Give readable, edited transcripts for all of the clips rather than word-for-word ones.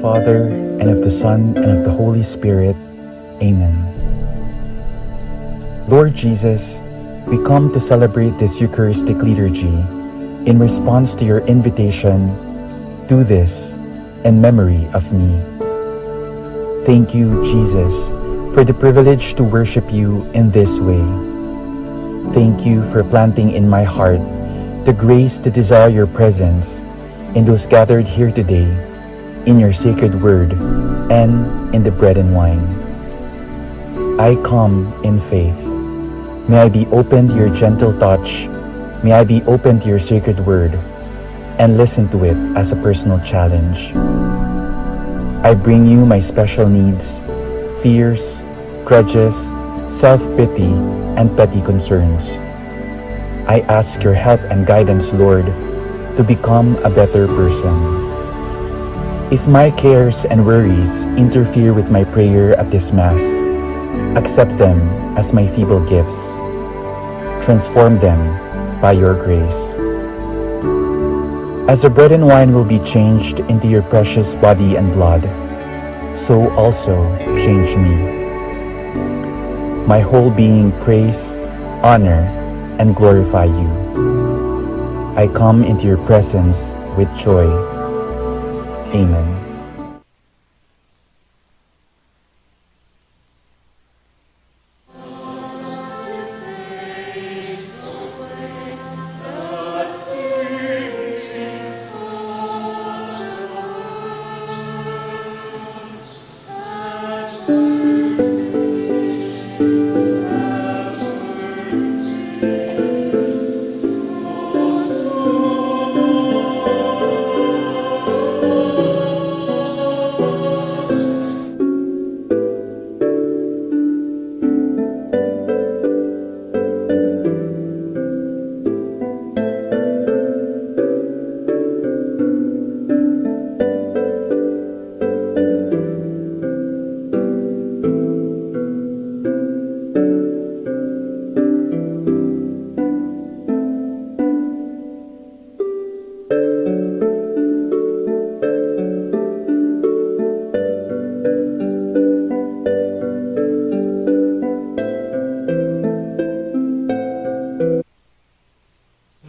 Father, and of the Son, and of the Holy Spirit. Amen. Lord Jesus, we come to celebrate this Eucharistic liturgy in response to your invitation, do this in memory of me. Thank you, Jesus, for the privilege to worship you in this way. Thank you for planting in my heart the grace to desire your presence in those gathered here today, in your sacred word, and in the bread and wine. I come in faith. May I be open to your gentle touch. May I be open to your sacred word and listen to it as a personal challenge. I bring you my special needs, fears, grudges, self-pity, and petty concerns. I ask your help and guidance, Lord, to become a better person. If my cares and worries interfere with my prayer at this Mass, accept them as my feeble gifts. Transform them by your grace. As the bread and wine will be changed into your precious body and blood, so also change me. My whole being praise, honor, and glorify you. I come into your presence with joy. Amen.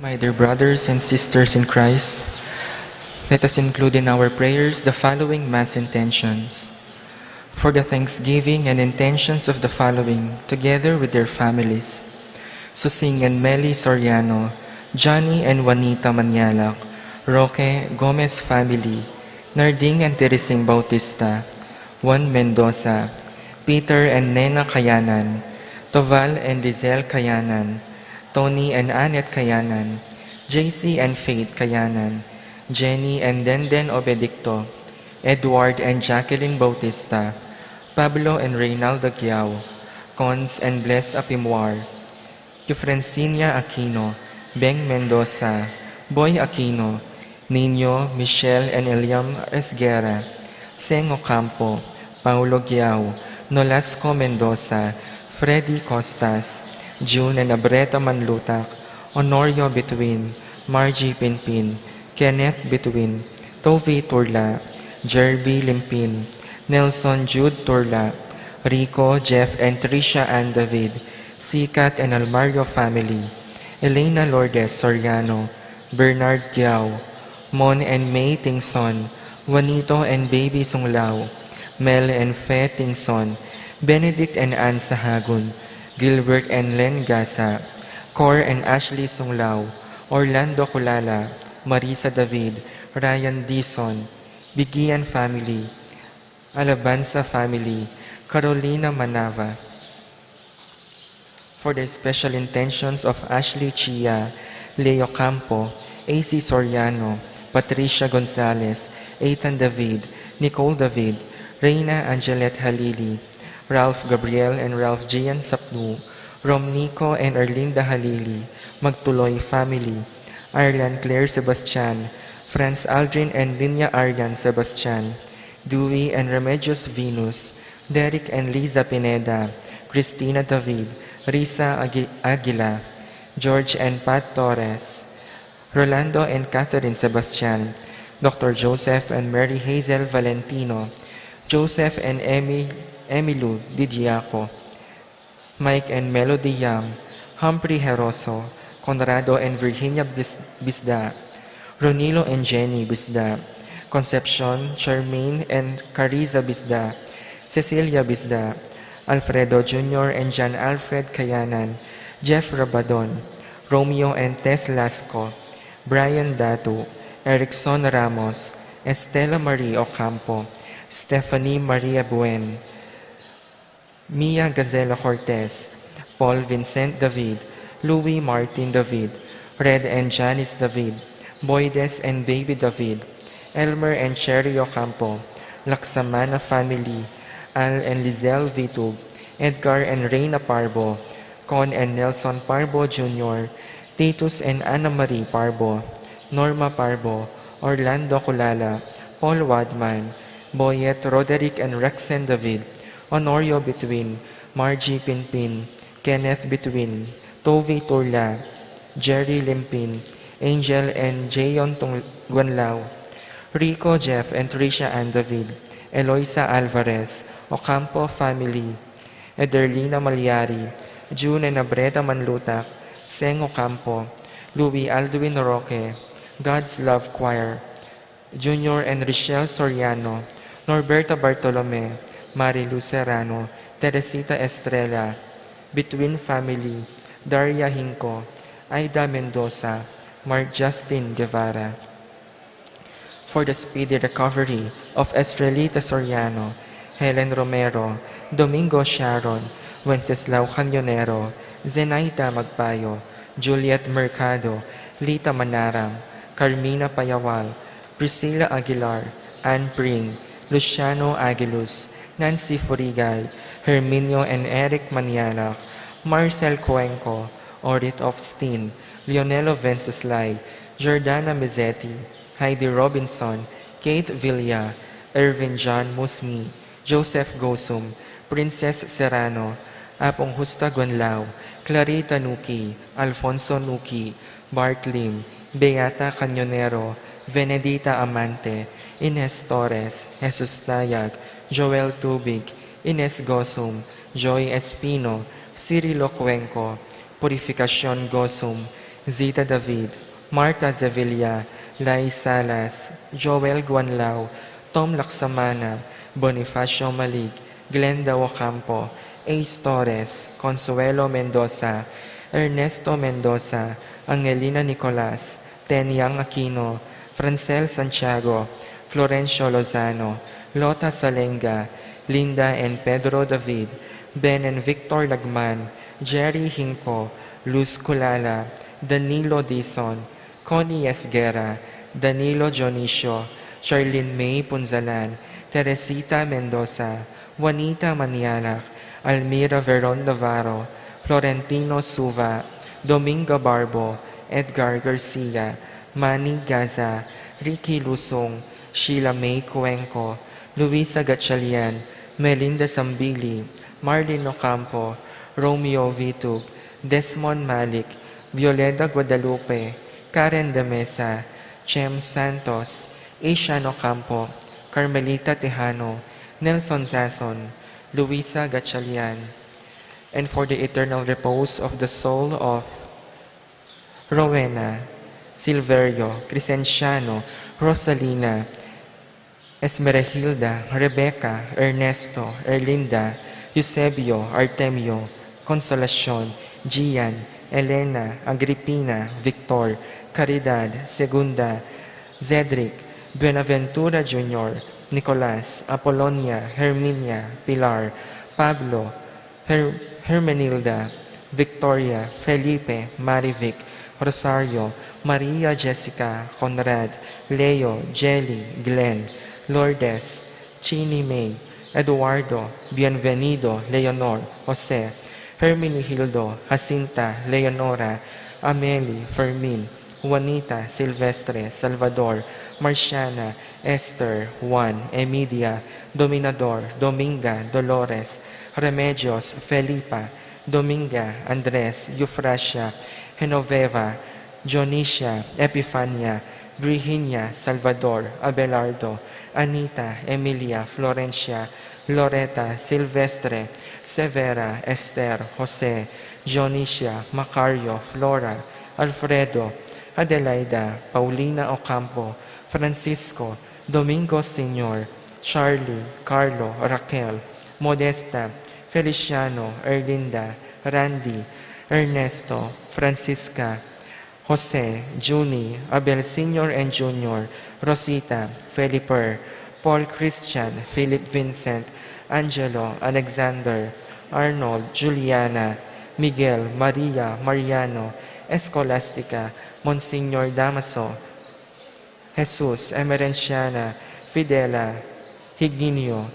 My dear brothers and sisters in Christ, let us include in our prayers the following Mass intentions. For the thanksgiving and intentions of the following, together with their families: Susing and Meli Soriano, Johnny and Juanita Manialak, Roque Gomez family, Narding and Teresing Bautista, Juan Mendoza, Peter and Nena Kayanan, Toval and Rizel Kayanan, Tony and Annette Kayanan, JC and Faith Kayanan, Jenny and Denden Obedicto, Edward and Jacqueline Bautista, Pablo and Reynaldo Giao, Cons and Bless Apimwar, Eufrancinia Aquino, Beng Mendoza, Boy Aquino, Nino, Michelle and Eliam Esguera, Seng Ocampo, Paulo Giao, Nolasco Mendoza, Freddy Costas, June and Abreta Manlutak, Honorio Bituin, Margie Pinpin, Kenneth Bituin, Tovi Turla, Jerby Limpin, Nelson Jude Turla, Rico, Jeff and Tricia Ann David, Sikat and Almario family, Elena Lourdes Soriano, Bernard Giao, Mon and May Tingson, Juanito and Baby Sunglao, Mel and Fe Tingson, Benedict and Ann Sahagun, Gilbert and Len Gasa, Cor and Ashley Sunglao, Orlando Kulala, Marisa David, Ryan Dison, Bigian family, Alabanza family, Carolina Manava. For the special intentions of Ashley Chia, Leo Campo, AC Soriano, Patricia Gonzalez, Ethan David, Nicole David, Reina Angelette Halili, Ralph Gabriel and Ralph Gian Sapnu, Romnico and Erlinda Halili, Magtuloy family, Arlan Claire Sebastian, Franz Aldrin and Linya Aryan Sebastian, Dewey and Remedios Venus, Derek and Liza Pineda, Christina David, Risa Aguila, George and Pat Torres, Rolando and Catherine Sebastian, Dr. Joseph and Mary Hazel Valentino, Joseph and Emilu Didiaco, Mike and Melody Yam, Humphrey Heroso, Conrado and Virginia Bisda, Ronilo and Jenny Bisda, Concepcion, Charmaine and Cariza Bisda, Cecilia Bisda, Alfredo Jr. and John Alfred Kayanan, Jeff Rabadon, Romeo and Tess Lasco, Brian Datu, Erickson Ramos, Estela Marie Ocampo, Stephanie Maria Buen, Mia Gazela Cortez, Paul Vincent David, Louis Martin David, Red and Janice David, Boydes and Baby David, Elmer and Cherry Ocampo, Laksamana family, Al and Lizelle Vitug, Edgar and Reyna Parbo, Con and Nelson Parbo Jr., Titus and Anna Marie Parbo, Norma Parbo, Orlando Culala, Paul Wadman, Boyet, Roderick and Rexen David, Honorio Between, Margie Pinpin, Kenneth Between, Tovi Turla, Jerry Limpin, Angel and Jayon Guanlao, Rico Jeff and Tricia Ann David, Eloisa Alvarez, Ocampo family, Ederlina Malyari, June and Abreta Manlutak, Seng Ocampo, Louis Aldwin Roque, God's Love Choir, Junior and Richelle Soriano, Norberta Bartolome, Marilu Serrano, Teresita Estrella, Between Family, Daria Hinco, Aida Mendoza, Mark Justin Guevara. For the speedy recovery of Estrelita Soriano, Helen Romero, Domingo Sharon, Wenceslao Cañonero, Zenaida Magpayo, Juliet Mercado, Lita Manaram, Carmina Payawal, Priscilla Aguilar, Ann Pring, Luciano Aguiluz, Nancy Furigay, Herminio and Eric Manialak, Marcel Cuenco, Orit of Steen, Leonelo Venceslay, Jordana Mezzetti, Heidi Robinson, Kate Villa, Irvin John Musmi, Joseph Gosum, Princess Serrano, Apong Justa Guanlao, Clarita Nuki, Alfonso Nuki, Bart Lim, Beata Cañonero, Venedita Amante, Ines Torres, Jesus Tayag, Joel Tubig, Ines Gosum, Joy Espino, Cirilo Cuenco, Purificacion Gosum, Zita David, Marta Zevilla, Lai Salas, Joel Guanlao, Tom Laksamana, Bonifacio Malig, Glenda Ocampo, Ace Torres, Consuelo Mendoza, Ernesto Mendoza, Angelina Nicolas, Tenyang Aquino, Francel Santiago, Florencio Lozano, Lota Salenga, Linda and Pedro David, Ben and Victor Lagman, Jerry Hinco, Luz Culala, Danilo Dizon, Connie Esguera, Danilo Dionisio, Charlene May Punzalan, Teresita Mendoza, Juanita Manialak, Almira Veron Navarro, Florentino Suva, Domingo Barbo, Edgar Garcia, Manny Gaza, Ricky Lusong, Sheila May Cuenco, Luisa Gatchalian, Melinda Sambili, Marlene Ocampo, Romeo Vitug, Desmond Malik, Violeta Guadalupe, Karen De Mesa, Chem Santos, Asian Ocampo, Carmelita Tejano, Nelson Sason, Luisa Gatchalian, and for the eternal repose of the soul of Rowena, Silverio, Crescenciano, Rosalina, Esmeralda, Rebecca, Ernesto, Erlinda, Eusebio, Artemio, Consolacion, Gian, Elena, Agripina, Victor, Caridad, Segunda, Zedric, Buenaventura Jr., Nicolas, Apolonia, Herminia, Pilar, Pablo, Hermenilda, Victoria, Felipe, Marivic, Rosario, Maria Jessica, Conrad, Leo, Jelly, Glenn, Lourdes, Chini May, Eduardo, Bienvenido, Leonor, Jose, Hermenihildo, Jacinta, Leonora, Amelie, Fermin, Juanita, Silvestre, Salvador, Marciana, Esther, Juan, Emidia, Dominador, Dominga, Dolores, Remedios, Felipa, Dominga, Andres, Eufrasia, Genoveva, Jonicia, Epifania, Virginia, Salvador, Abelardo, Anita, Emilia, Florencia, Loretta, Silvestre, Severa, Esther, Jose, Dionicia, Macario, Flora, Alfredo, Adelaida, Paulina Ocampo, Francisco, Domingo Senior, Charlie, Carlo, Raquel, Modesta, Feliciano, Erlinda, Randy, Ernesto, Francisca, Jose, Junie, Abel Sr. and Jr., Rosita, Feliper, Paul Christian, Philip Vincent, Angelo, Alexander, Arnold, Juliana, Miguel, Maria, Mariano, Escolastica, Monsignor Damaso, Jesus, Emerenciana, Fidela, Higinio,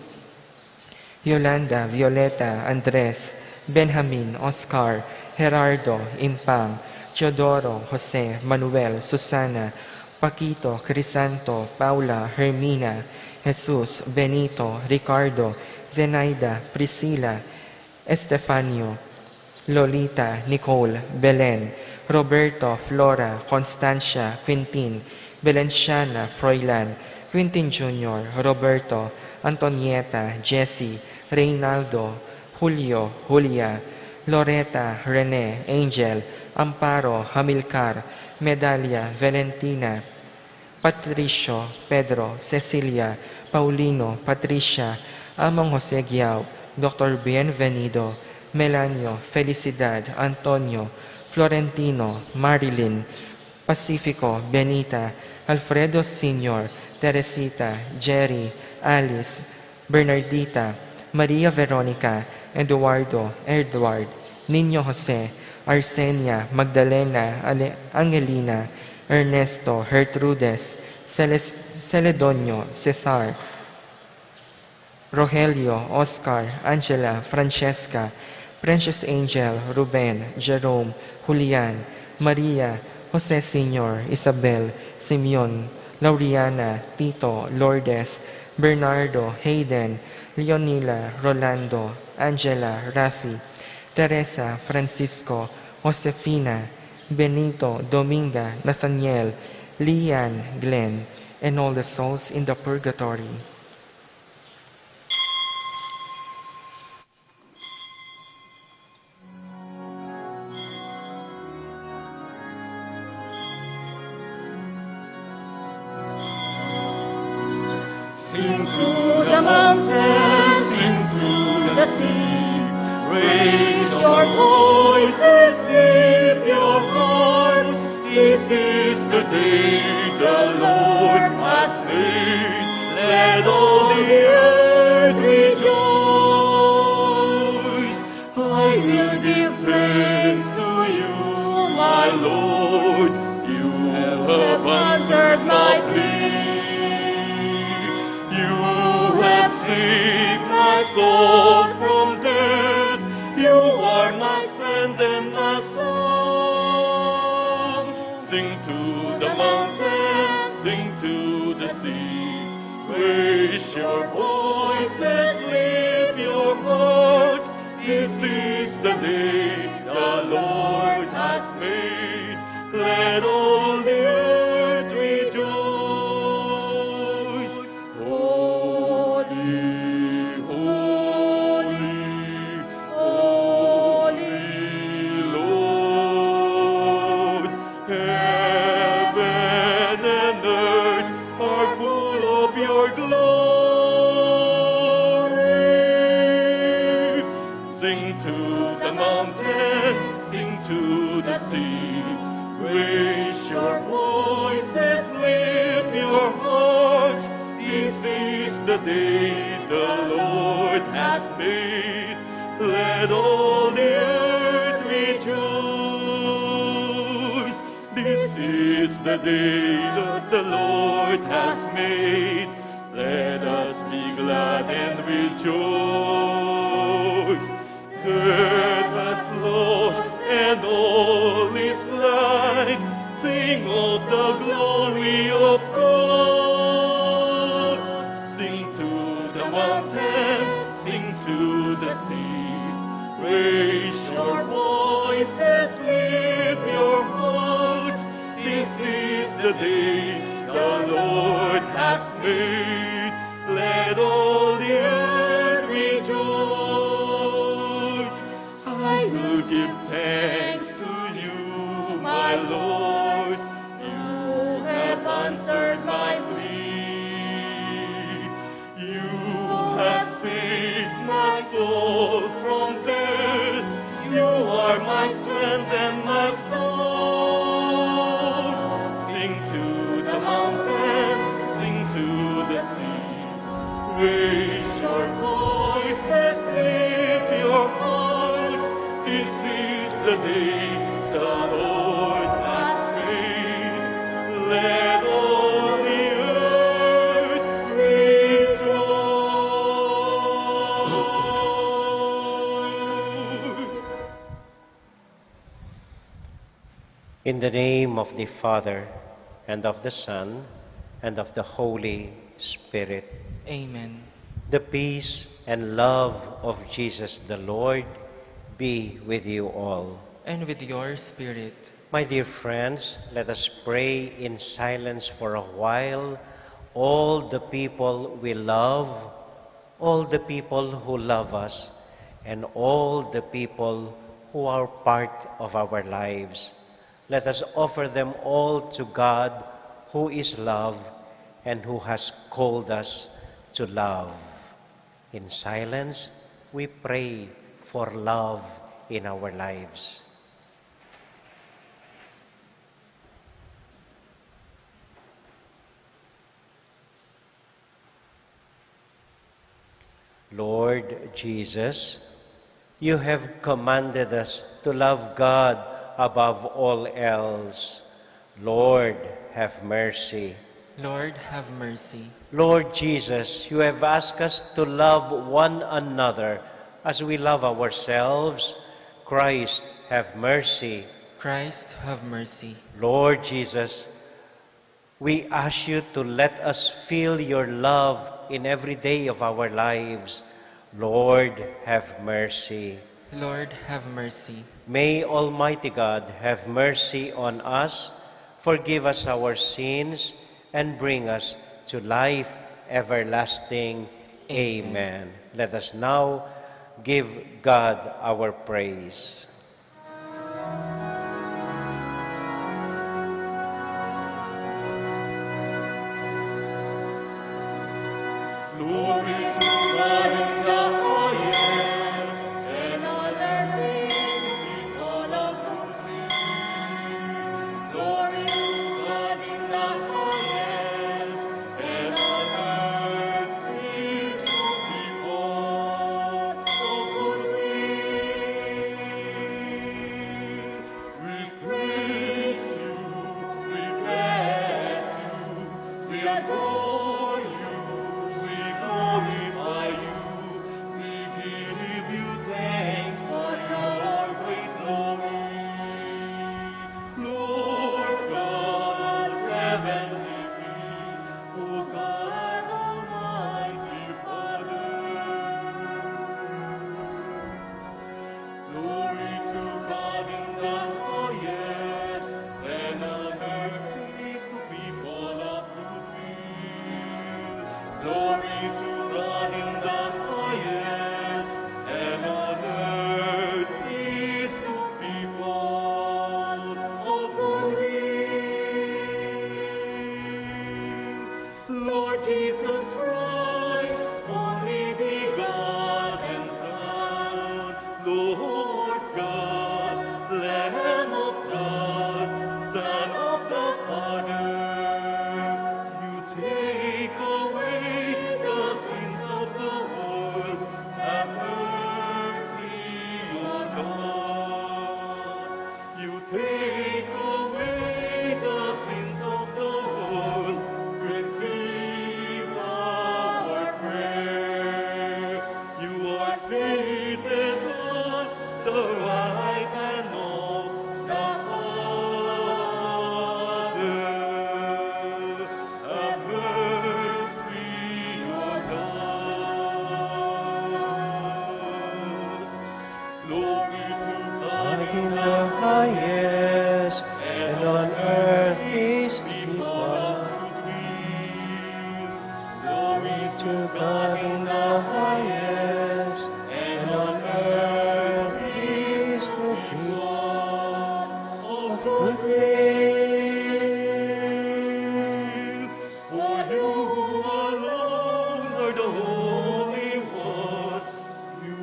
Yolanda, Violeta, Andres, Benjamin, Oscar, Gerardo, Impang, Teodoro, Jose, Manuel, Susana, Paquito, Crisanto, Paula, Hermina, Jesus, Benito, Ricardo, Zenaida, Priscila, Estefanio, Lolita, Nicole, Belen, Roberto, Flora, Constancia, Quintin, Belenciana, Froilan, Quintin Jr., Roberto, Antonieta, Jessie, Reynaldo, Julio, Julia, Loretta, Rene, Angel, Amparo, Hamilcar, Medalia, Valentina, Patricio, Pedro, Cecilia, Paulino, Patricia, Amang Jose Giao, Dr. Bienvenido, Melanio, Felicidad, Antonio, Florentino, Marilyn, Pacifico, Benita, Alfredo Sr., Teresita, Jerry, Alice, Bernardita, Maria Veronica, Eduardo, Edward, Niño Jose, Arsenia, Magdalena, Angelina, Ernesto, Gertrudes, Celedonio, Cesar, Rogelio, Oscar, Angela, Francesca, Precious Angel, Ruben, Jerome, Julian, Maria, Jose Sr., Isabel, Simeon, Lauriana, Tito, Lourdes, Bernardo, Hayden, Leonila, Rolando, Angela, Rafi, Teresa, Francisco, Josefina, Benito, Dominga, Nathaniel, Lian, Glenn, and all the souls in the purgatory. Sing to the mountains, sing to the sea, raise your voices, lift your hearts. This is the day the Lord has made. Let all the earth rejoice. I will give praise to you, my Lord. You have answered my plea. Save my soul from death. You are my strength and my song. Sing to the mountains, sing to the sea. Raise your voices, lift your hearts. This is the day the Lord has made. Let all the earth rejoice. Raise your voices, lift your hearts. This is the day the Lord has made. Let all the earth rejoice. This is the day that the Lord has made. Let us be glad and rejoice. Earth has lost and all is light. Sing of the glory of God. Sing to the mountains, sing to the sea. Raise your voices, lift your hearts. This is the day hast made. Let all the earth rejoice. I will give thanks to you, my Lord. You have answered my plea. You have saved my soul from death. You are my strength and my soul. Sing to the mountains, sing to the sea. Raise your voices, lift your hearts. This is the day the Lord has made. Let all the earth rejoice. In the name of the Father, and of the Son, and of the Holy Spirit. Amen. The peace and love of Jesus the Lord be with you all. And with your spirit. My dear friends, let us pray in silence for a while. All the people we love, all the people who love us, and all the people who are part of our lives. Let us offer them all to God, who is love and who has called us to love. In silence, we pray for love in our lives. Lord Jesus, you have commanded us to love God above all else. Lord, have mercy. Lord, have mercy. Lord Jesus, you have asked us to love one another as we love ourselves. Christ, have mercy. Christ, have mercy. Lord Jesus, we ask you to let us feel your love in every day of our lives. Lord, have mercy. Lord, have mercy. May Almighty God have mercy on us, forgive us our sins, and bring us to life everlasting. Amen. Let us now give God our praise. Glory to God in the highest, and on earth peace, all of goodwill. Glory to God in the highest, and on earth peace to people of goodwill. We praise you, we bless you, we adore you. We glorify you, we give you thanks for your great glory. Lord God, heavenly King, O God, Almighty Father. Glory to God in the highest, and on earth peace to people of goodwill. Glory to God in the highest, and on earth peace to people of goodwill. Lord Jesus Christ, only begotten Son, Lord God, Lamb of God, Son of the Father, you take away the sins of the world. Have mercy on us. You take away the sins of the world. Receive our prayer. You are seated on the right hand of the Father. Have mercy to God in the highest, and on earth peace to people of good faith. For you alone are the Holy One. You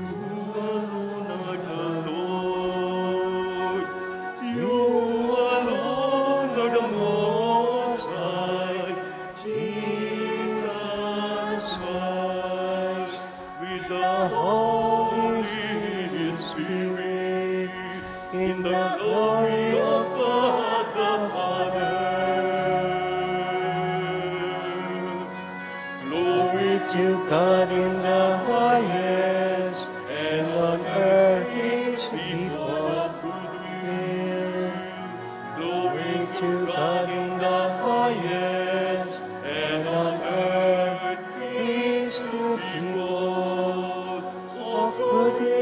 alone are the Lord. You alone are the Most High. Jesus Christ, with the Holy Spirit, in the glory of God the Father. Glory To God in the highest, and on earth peace to people of good will. Glory To God in the highest, and on earth peace to people of good will.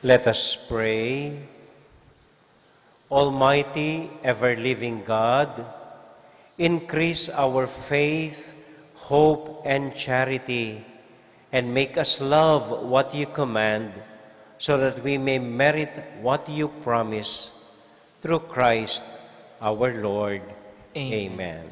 Let us pray. Almighty, ever-living God, increase our faith, hope, and charity, and make us love what you command, so that we may merit what you promise. Through Christ our Lord. Amen. Amen.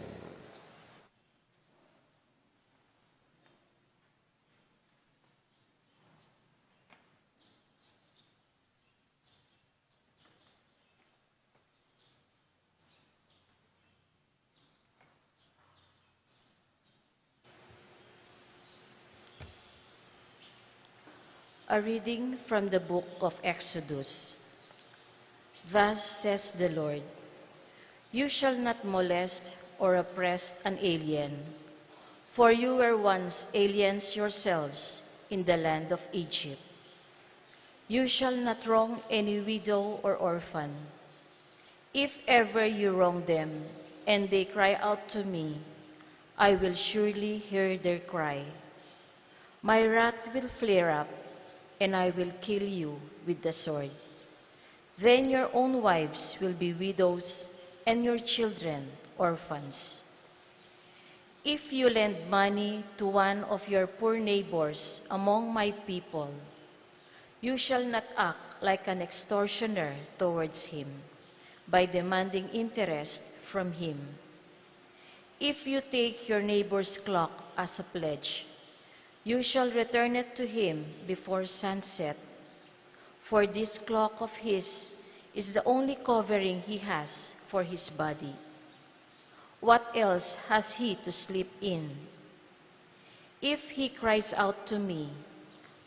A reading from the book of Exodus. Thus says the Lord, "You shall not molest or oppress an alien, for you were once aliens yourselves in the land of Egypt. You shall not wrong any widow or orphan. If ever you wrong them and they cry out to me, I will surely hear their cry. My wrath will flare up, and I will kill you with the sword. Then your own wives will be widows, and your children orphans. If you lend money to one of your poor neighbors among my people, you shall not act like an extortioner towards him by demanding interest from him. If you take your neighbor's cloak as a pledge, you shall return it to him before sunset, for this cloak of his is the only covering he has for his body. What else has he to sleep in? If he cries out to me,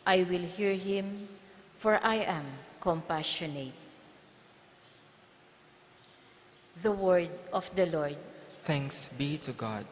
I will hear him, for I am compassionate." The word of the Lord. Thanks be to God.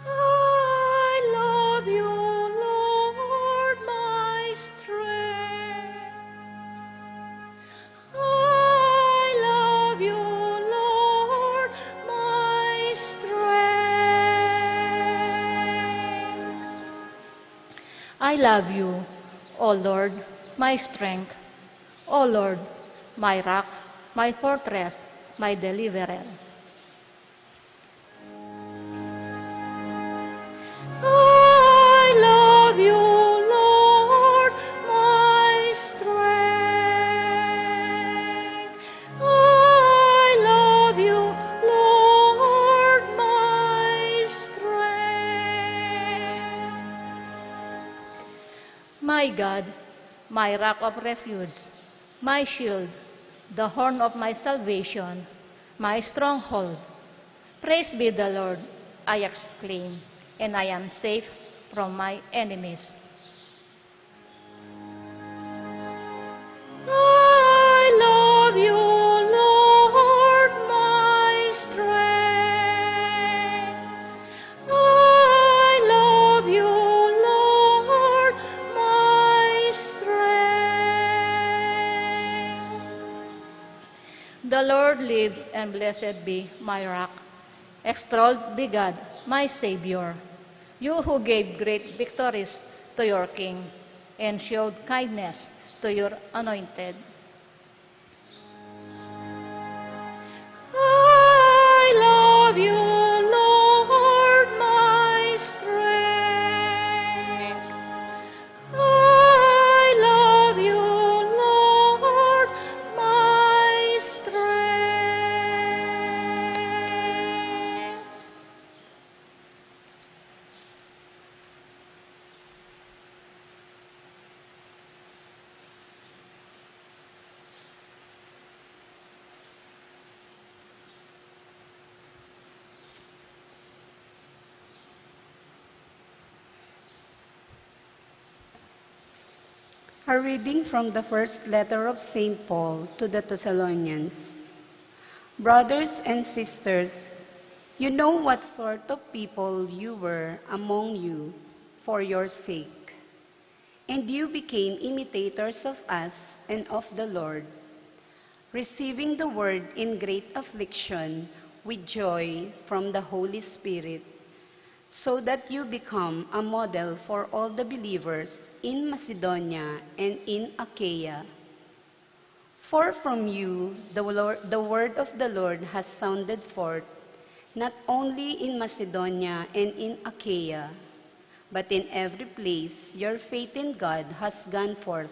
I love you, Lord, my strength. I love you, Lord, my strength. I love you, O Lord, my strength, O Lord, my rock, my fortress, my deliverer. I love you, Lord, my strength. I love you, Lord, my strength. My God, my rock of refuge, my shield, the horn of my salvation, my stronghold. Praise be the Lord, I exclaim, and I am safe from my enemies. I love you, Lord, my The Lord lives, and blessed be my rock. Extolled be God, my Savior. You who gave great victories to your king and showed kindness to your anointed. I love you, Lord, my strength. I love you, Lord, my strength. A reading from the first letter of St. Paul to the Thessalonians. Brothers and sisters, you know what sort of people you were among you for your sake, and you became imitators of us and of the Lord, receiving the word in great affliction with joy from the Holy Spirit, so that you become a model for all the believers in Macedonia and in Achaia. For from you the word of the Lord has sounded forth, not only in Macedonia and in Achaia, but in every place your faith in God has gone forth,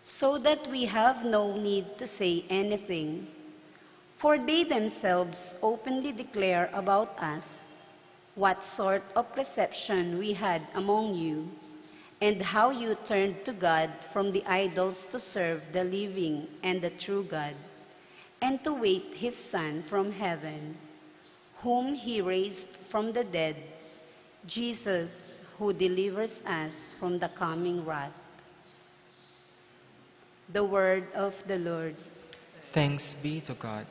so that we have no need to say anything. For they themselves openly declare about us what sort of reception we had among you, and how you turned to God from the idols to serve the living and the true God, and to wait his Son from heaven, whom he raised from the dead, Jesus, who delivers us from the coming wrath. The word of the Lord. Thanks be to God.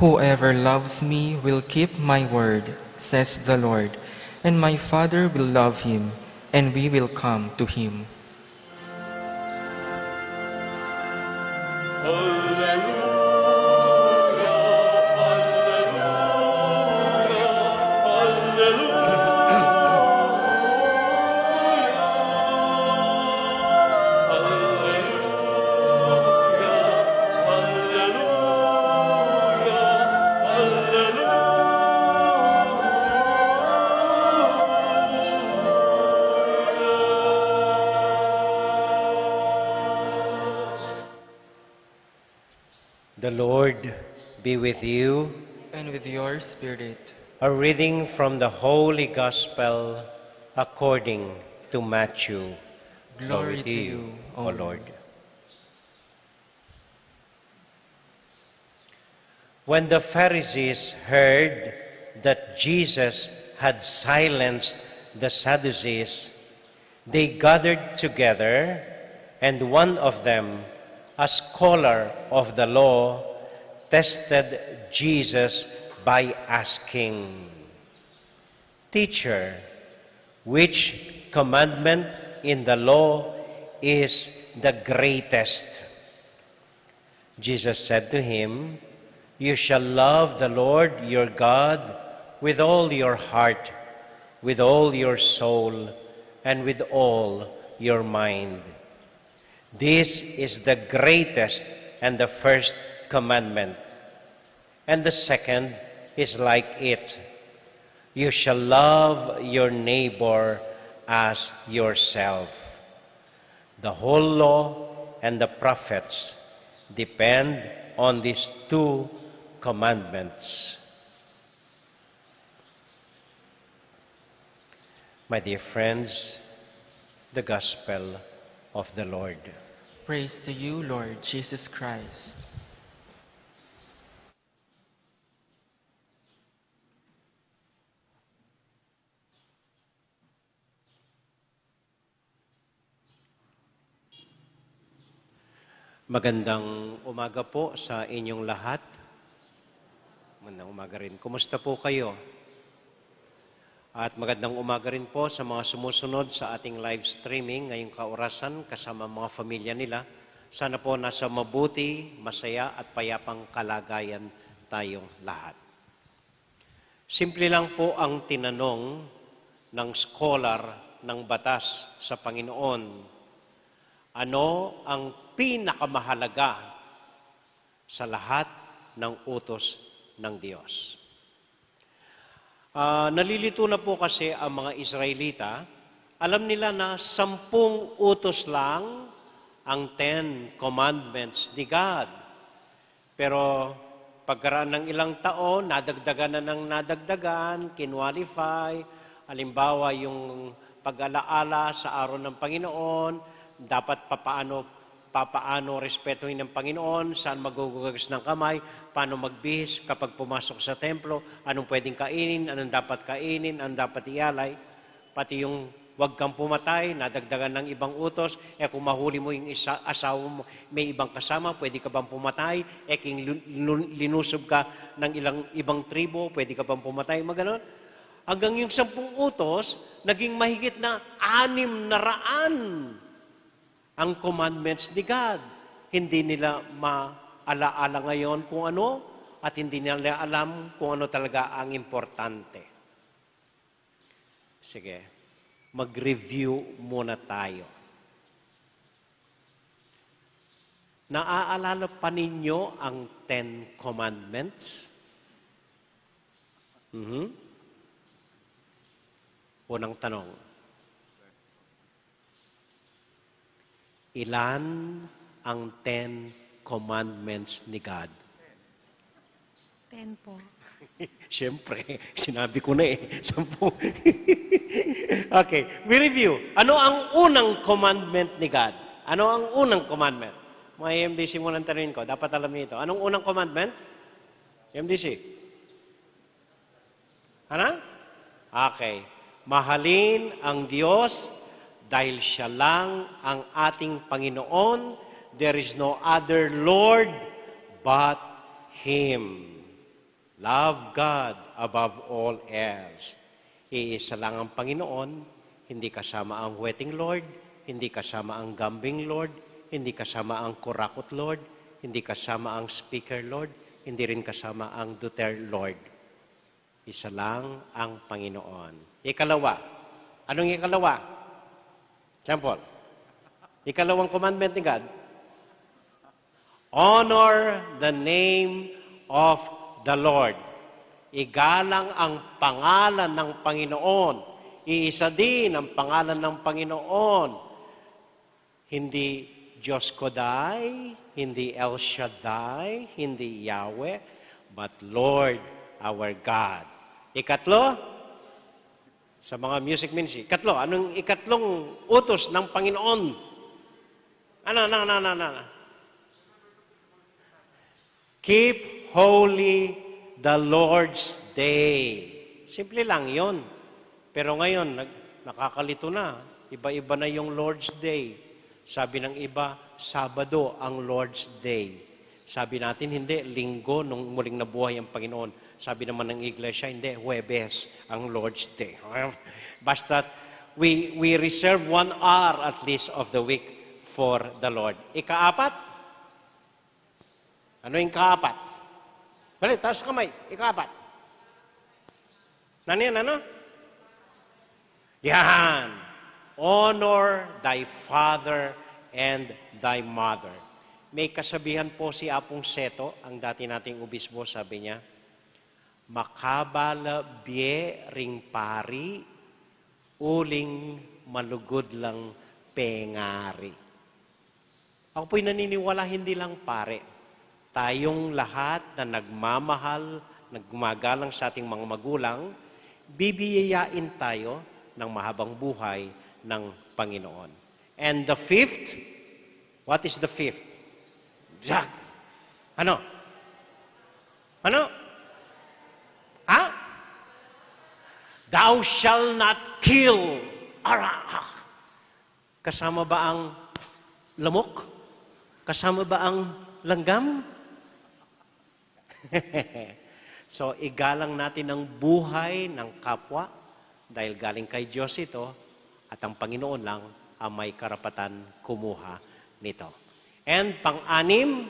Whoever loves me will keep my word, says the Lord, and my Father will love him, and we will come to him. The Lord be with you. And with your spirit. A reading from the Holy Gospel according to Matthew. Glory to you, O Lord. When the Pharisees heard that Jesus had silenced the Sadducees, they gathered together, and one of them, a scholar of the law, tested Jesus by asking, "Teacher, which commandment in the law is the greatest?" Jesus said to him, "You shall love the Lord your God with all your heart, with all your soul, and with all your mind. This is the greatest and the first commandment. And the second is like it. You shall love your neighbor as yourself. The whole law and the prophets depend on these two commandments." My dear friends, the Gospel of the Lord. Praise to you, Lord Jesus Christ. Magandang umaga po sa inyong lahat. Magandang umaga rin. Kumusta po kayo? At magandang umaga rin po sa mga sumusunod sa ating live streaming ngayong kaorasan kasama mga pamilya nila. Sana po nasa mabuti, masaya at payapang kalagayan tayong lahat. Simple lang po ang tinanong ng scholar ng batas sa Panginoon. Ano ang pinakamahalaga sa lahat ng utos ng Diyos? Nalilito na po kasi ang mga Israelita. Alam nila na 10 utos lang ang 10 commandments ni God. Pero pagkaraan ng ilang taon, nadagdagan na ng nadagdagan, kinwalify, halimbawa yung pag-alaala sa araw ng Panginoon, dapat papaano respetuhin ng Panginoon, saan magugugas ng kamay, paano magbihis kapag pumasok sa templo, anong pwedeng kainin, anong dapat kainin, anong dapat ialay, pati yung huwag kang pumatay, nadagdagan ng ibang utos, kung mahuli mo yung asawa mo, may ibang kasama, pwede ka bang pumatay, kung linusob ka ng ibang tribo, pwede ka bang pumatay, maganon. Hanggang yung 10 utos, naging mahigit na 600 ang commandments ni God. Hindi nila maalaala ngayon kung ano at hindi nila alam kung ano talaga ang importante. Sige, mag-review muna tayo. Naaalala pa ninyo ang 10 commandments? Unang tanong. Ilan ang 10 commandments ni God? 10 po. Siyempre, sinabi ko na 10. Okay, we review. Ano ang unang commandment ni God? Ano ang unang commandment? Mga MDC mo nang tanungin ko, dapat alam niyo ito. Anong unang commandment? MDC? Ano? Okay. Mahalin ang Diyos dahil siya lang ang ating Panginoon. There is no other Lord but Him. Love God above all else. Iisa lang ang Panginoon, hindi kasama ang wedding Lord, hindi kasama ang gambling Lord, hindi kasama ang kurakot Lord, hindi kasama ang speaker Lord, hindi rin kasama ang duter Lord. Isa lang ang Panginoon. Ikalawa. Anong ikalawa? Sample. Ikalawang commandment ni God. Honor the name of the Lord. Igalang ang pangalan ng Panginoon. Iisa din ang pangalan ng Panginoon. Hindi Diyos Kodai, hindi El Shaddai, hindi Yahweh, but Lord our God. Ikatlo, sa mga music ministry. Ikatlo, anong ikatlong utos ng Panginoon? Ano? Keep holy the Lord's Day. Simple lang yon. Pero ngayon, nakakalito na. Iba-iba na yung Lord's Day. Sabi ng iba, Sabado ang Lord's Day. Sabi natin, hindi, Linggo nung muling nabuhay ang Panginoon. Sabi naman ng Iglesia, hindi, Huwebes ang Lord's Day. Basta, we reserve 1 hour at least of the week for the Lord. Ikaapat? Ano yung kaapat? Bali, taas kamay. Ikaapat. Ano? Yan. Honor thy father and thy mother. May kasabihan po si Apong Seto, ang dati nating obispo, sabi niya, makabala bie ring pari, uling malugod lang pengari. Ako po'y naniniwala hindi lang pare. Tayong lahat na nagmamahal, nagmagalang sa ating mga magulang, bibiyayain tayo ng mahabang buhay ng Panginoon. And the fifth, what is the fifth? Jack. Ano? Ano? Ha? Thou shall not kill. Ara. Kasama ba ang lamok? Kasama ba ang langgam? So, igalang natin ang buhay ng kapwa dahil galing kay Diyos ito at ang Panginoon lang ang may karapatan kumuha nito. And pang-anim,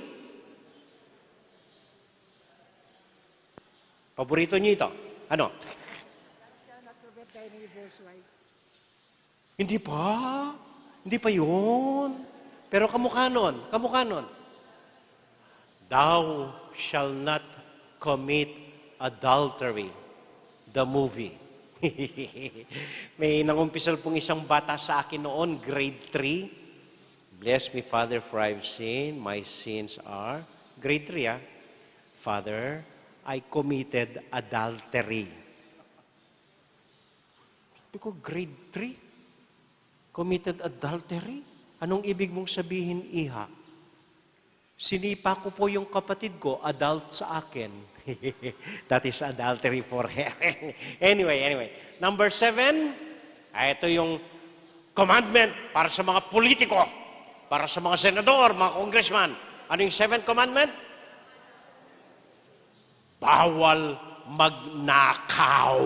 paborito niyo ito. Ano? Hindi pa. Hindi pa yun. Pero kamukha nun. Kamukha nun. Thou shall not commit adultery. The movie. May nangumpisal pong isang bata sa akin noon, grade 3. Bless me, Father, for I've sinned. My sins are... Grade 3, Father, I committed adultery. Sabi ko, grade 3? Committed adultery? Anong ibig mong sabihin, iha? Sinipa ko po yung kapatid ko, adult sa akin. That is adultery for her. Anyway. Number 7, ito yung commandment para sa mga politiko, para sa mga senador, mga congressman. Ano yung 7th commandment? Bawal magnakaw.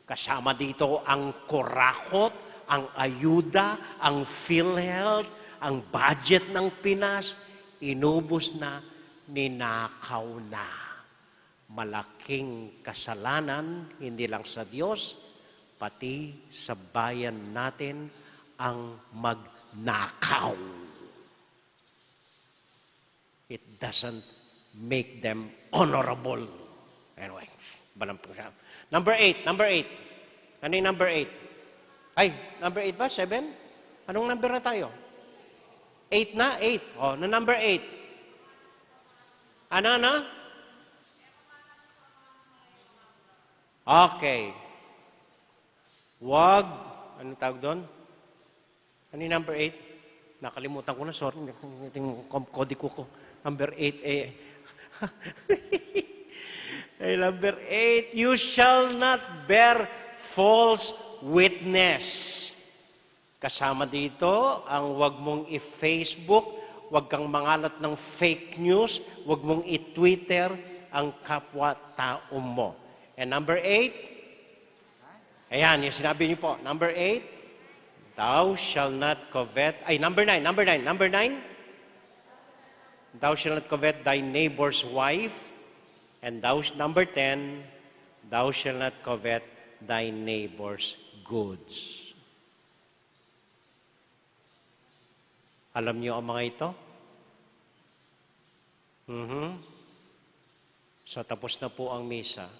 Kasama dito ang kurakot, ang ayuda, ang PhilHealth, ang budget ng Pinas, inubos na, ninakaw na. Malaking kasalanan, hindi lang sa Diyos, pati sa bayan natin ang magnakaw. It doesn't make them honorable. Anyway, number 8. Ano yung number 8? Ay, number 8 ba? 7? Anong number na tayo? 8 na? 8. Oh, na number 8. Ano? Okay. Wag. Anong tawag doon? Ano yung number 8? Nakalimutan ko na. Sorry. Yung kodiko ko. Number 8. Ay, number 8. You shall not bear false witness. Kasama dito ang wag mong i-Facebook, wag kang mangalat ng fake news, wag mong i-Twitter ang kapwa-tao mo. And number 8, ayan, yung sinabi niyo po. Number 8, thou shall not covet, number 9. Thou shall not covet thy neighbor's wife. And number 10, thou shall not covet thy neighbor's goods. Alam niyo ang mga ito? So, tapos na po ang misa.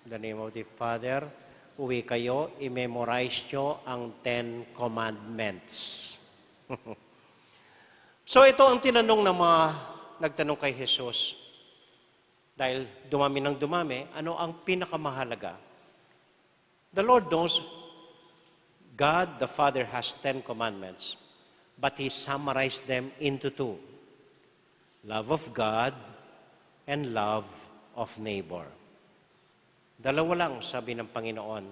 In the name of the Father, uwi kayo, i-memorize nyo ang 10 Commandments. So, ito ang tinanong ng mga nagtanong kay Jesus. Dahil dumami ng dumami, ano ang pinakamahalaga? The Lord knows God, the Father, has 10 commandments, but He summarized them into 2. Love of God and love of neighbor. Dalawa lang, sabi ng Panginoon.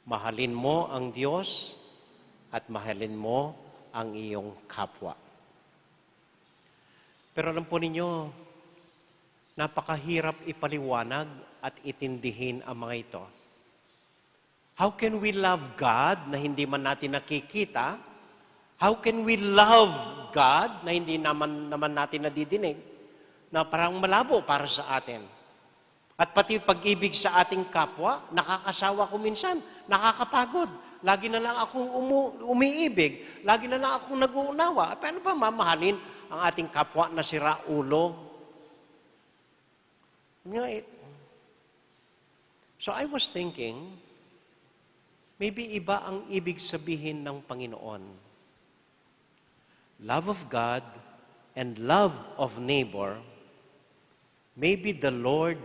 Mahalin mo ang Diyos at mahalin mo ang iyong kapwa. Pero alam po ninyo, napakahirap ipaliwanag at itindihin ang mga ito. How can we love God na hindi man natin nakikita? How can we love God na hindi naman natin nadidinig? Na parang malabo para sa atin. At pati pag-ibig sa ating kapwa, nakakasawa ko minsan, nakakapagod. Lagi na lang akong umiibig. Lagi na lang akong nag-uunawa. Paano ba mamahalin ang ating kapwa na sira ulo? So I was thinking, maybe iba ang ibig sabihin ng Panginoon. Love of God and love of neighbor, maybe the Lord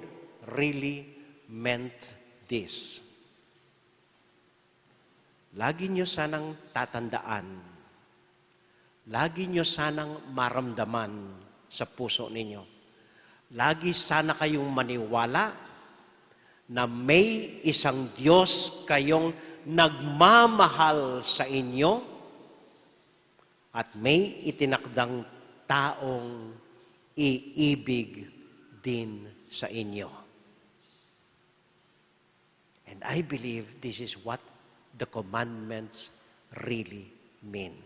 really meant this. Lagi niyo sanang tatandaan, lagi nyo sanang maramdaman sa puso ninyo. Lagi sana kayong maniwala na may isang Diyos kayong nagmamahal sa inyo at may itinakdang taong iibig din sa inyo. And I believe this is what the commandments really mean.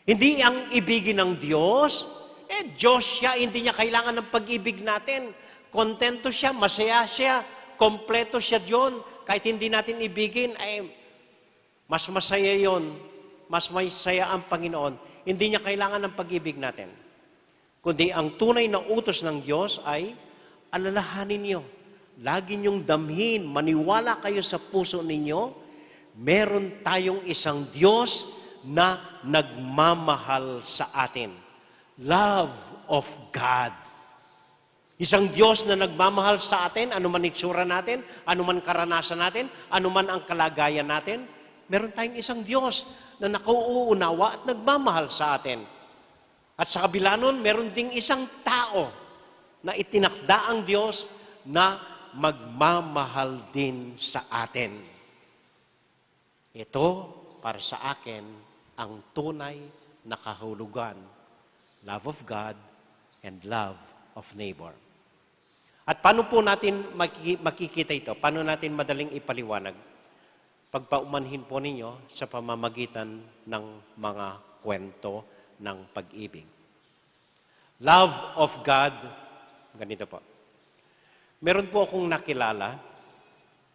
Hindi ang ibigin ng Diyos, Diyos siya, hindi niya kailangan ng pag-ibig natin. Kontento siya, masaya siya, kompleto siya diyon. Kahit hindi natin ibigin, mas masaya yon, mas masaya ang Panginoon. Hindi niya kailangan ng pag-ibig natin. Kundi ang tunay na utos ng Diyos ay alalahanin niyo. Lagi niyong damhin, maniwala kayo sa puso ninyo, meron tayong isang Diyos na nagmamahal sa atin. Love of God. Isang Diyos na nagmamahal sa atin, anuman itsura natin, anuman karanasan natin, anuman ang kalagayan natin, meron tayong isang Diyos na nakauunawa at nagmamahal sa atin. At sa kabila nun, meron ding isang tao na itinakda ang Diyos na magmamahal din sa atin. Ito, para sa akin, ang tunay na kahulugan. Love of God and love of neighbor. At paano po natin makikita ito? Paano natin madaling ipaliwanag? Pagpaumanhin po ninyo sa pamamagitan ng mga kwento ng pag-ibig. Love of God, ganito po. Meron po akong nakilala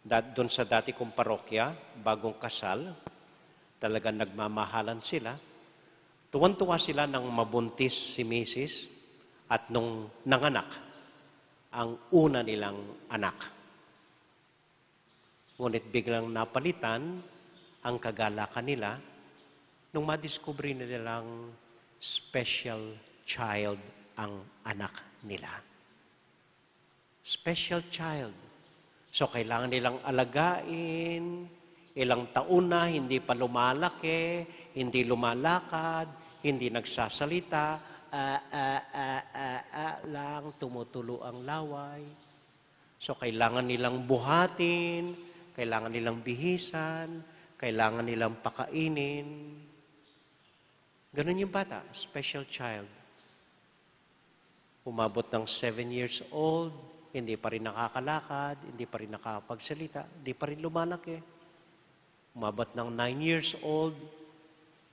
doon sa dati kong parokya, bagong kasal, talagang nagmamahalan sila. Tuwan-tuwa sila nang mabuntis si Mrs. at nung nanganak ang una nilang anak. Ngunit biglang napalitan ang kagalakan nila nung madiskubre nilang special child ang anak nila. Special child. So kailangan nilang alagain, ilang taon na, hindi pa lumalaki, hindi lumalakad, hindi nagsasalita, lang, tumutulo ang laway. So kailangan nilang buhatin, kailangan nilang bihisan, kailangan nilang pakainin. Ganun yung bata, special child. Umabot ng 7 years old, hindi pa rin nakakalakad, hindi pa rin nakapagsalita, hindi pa rin lumalaki. Umabot ng 9 years old,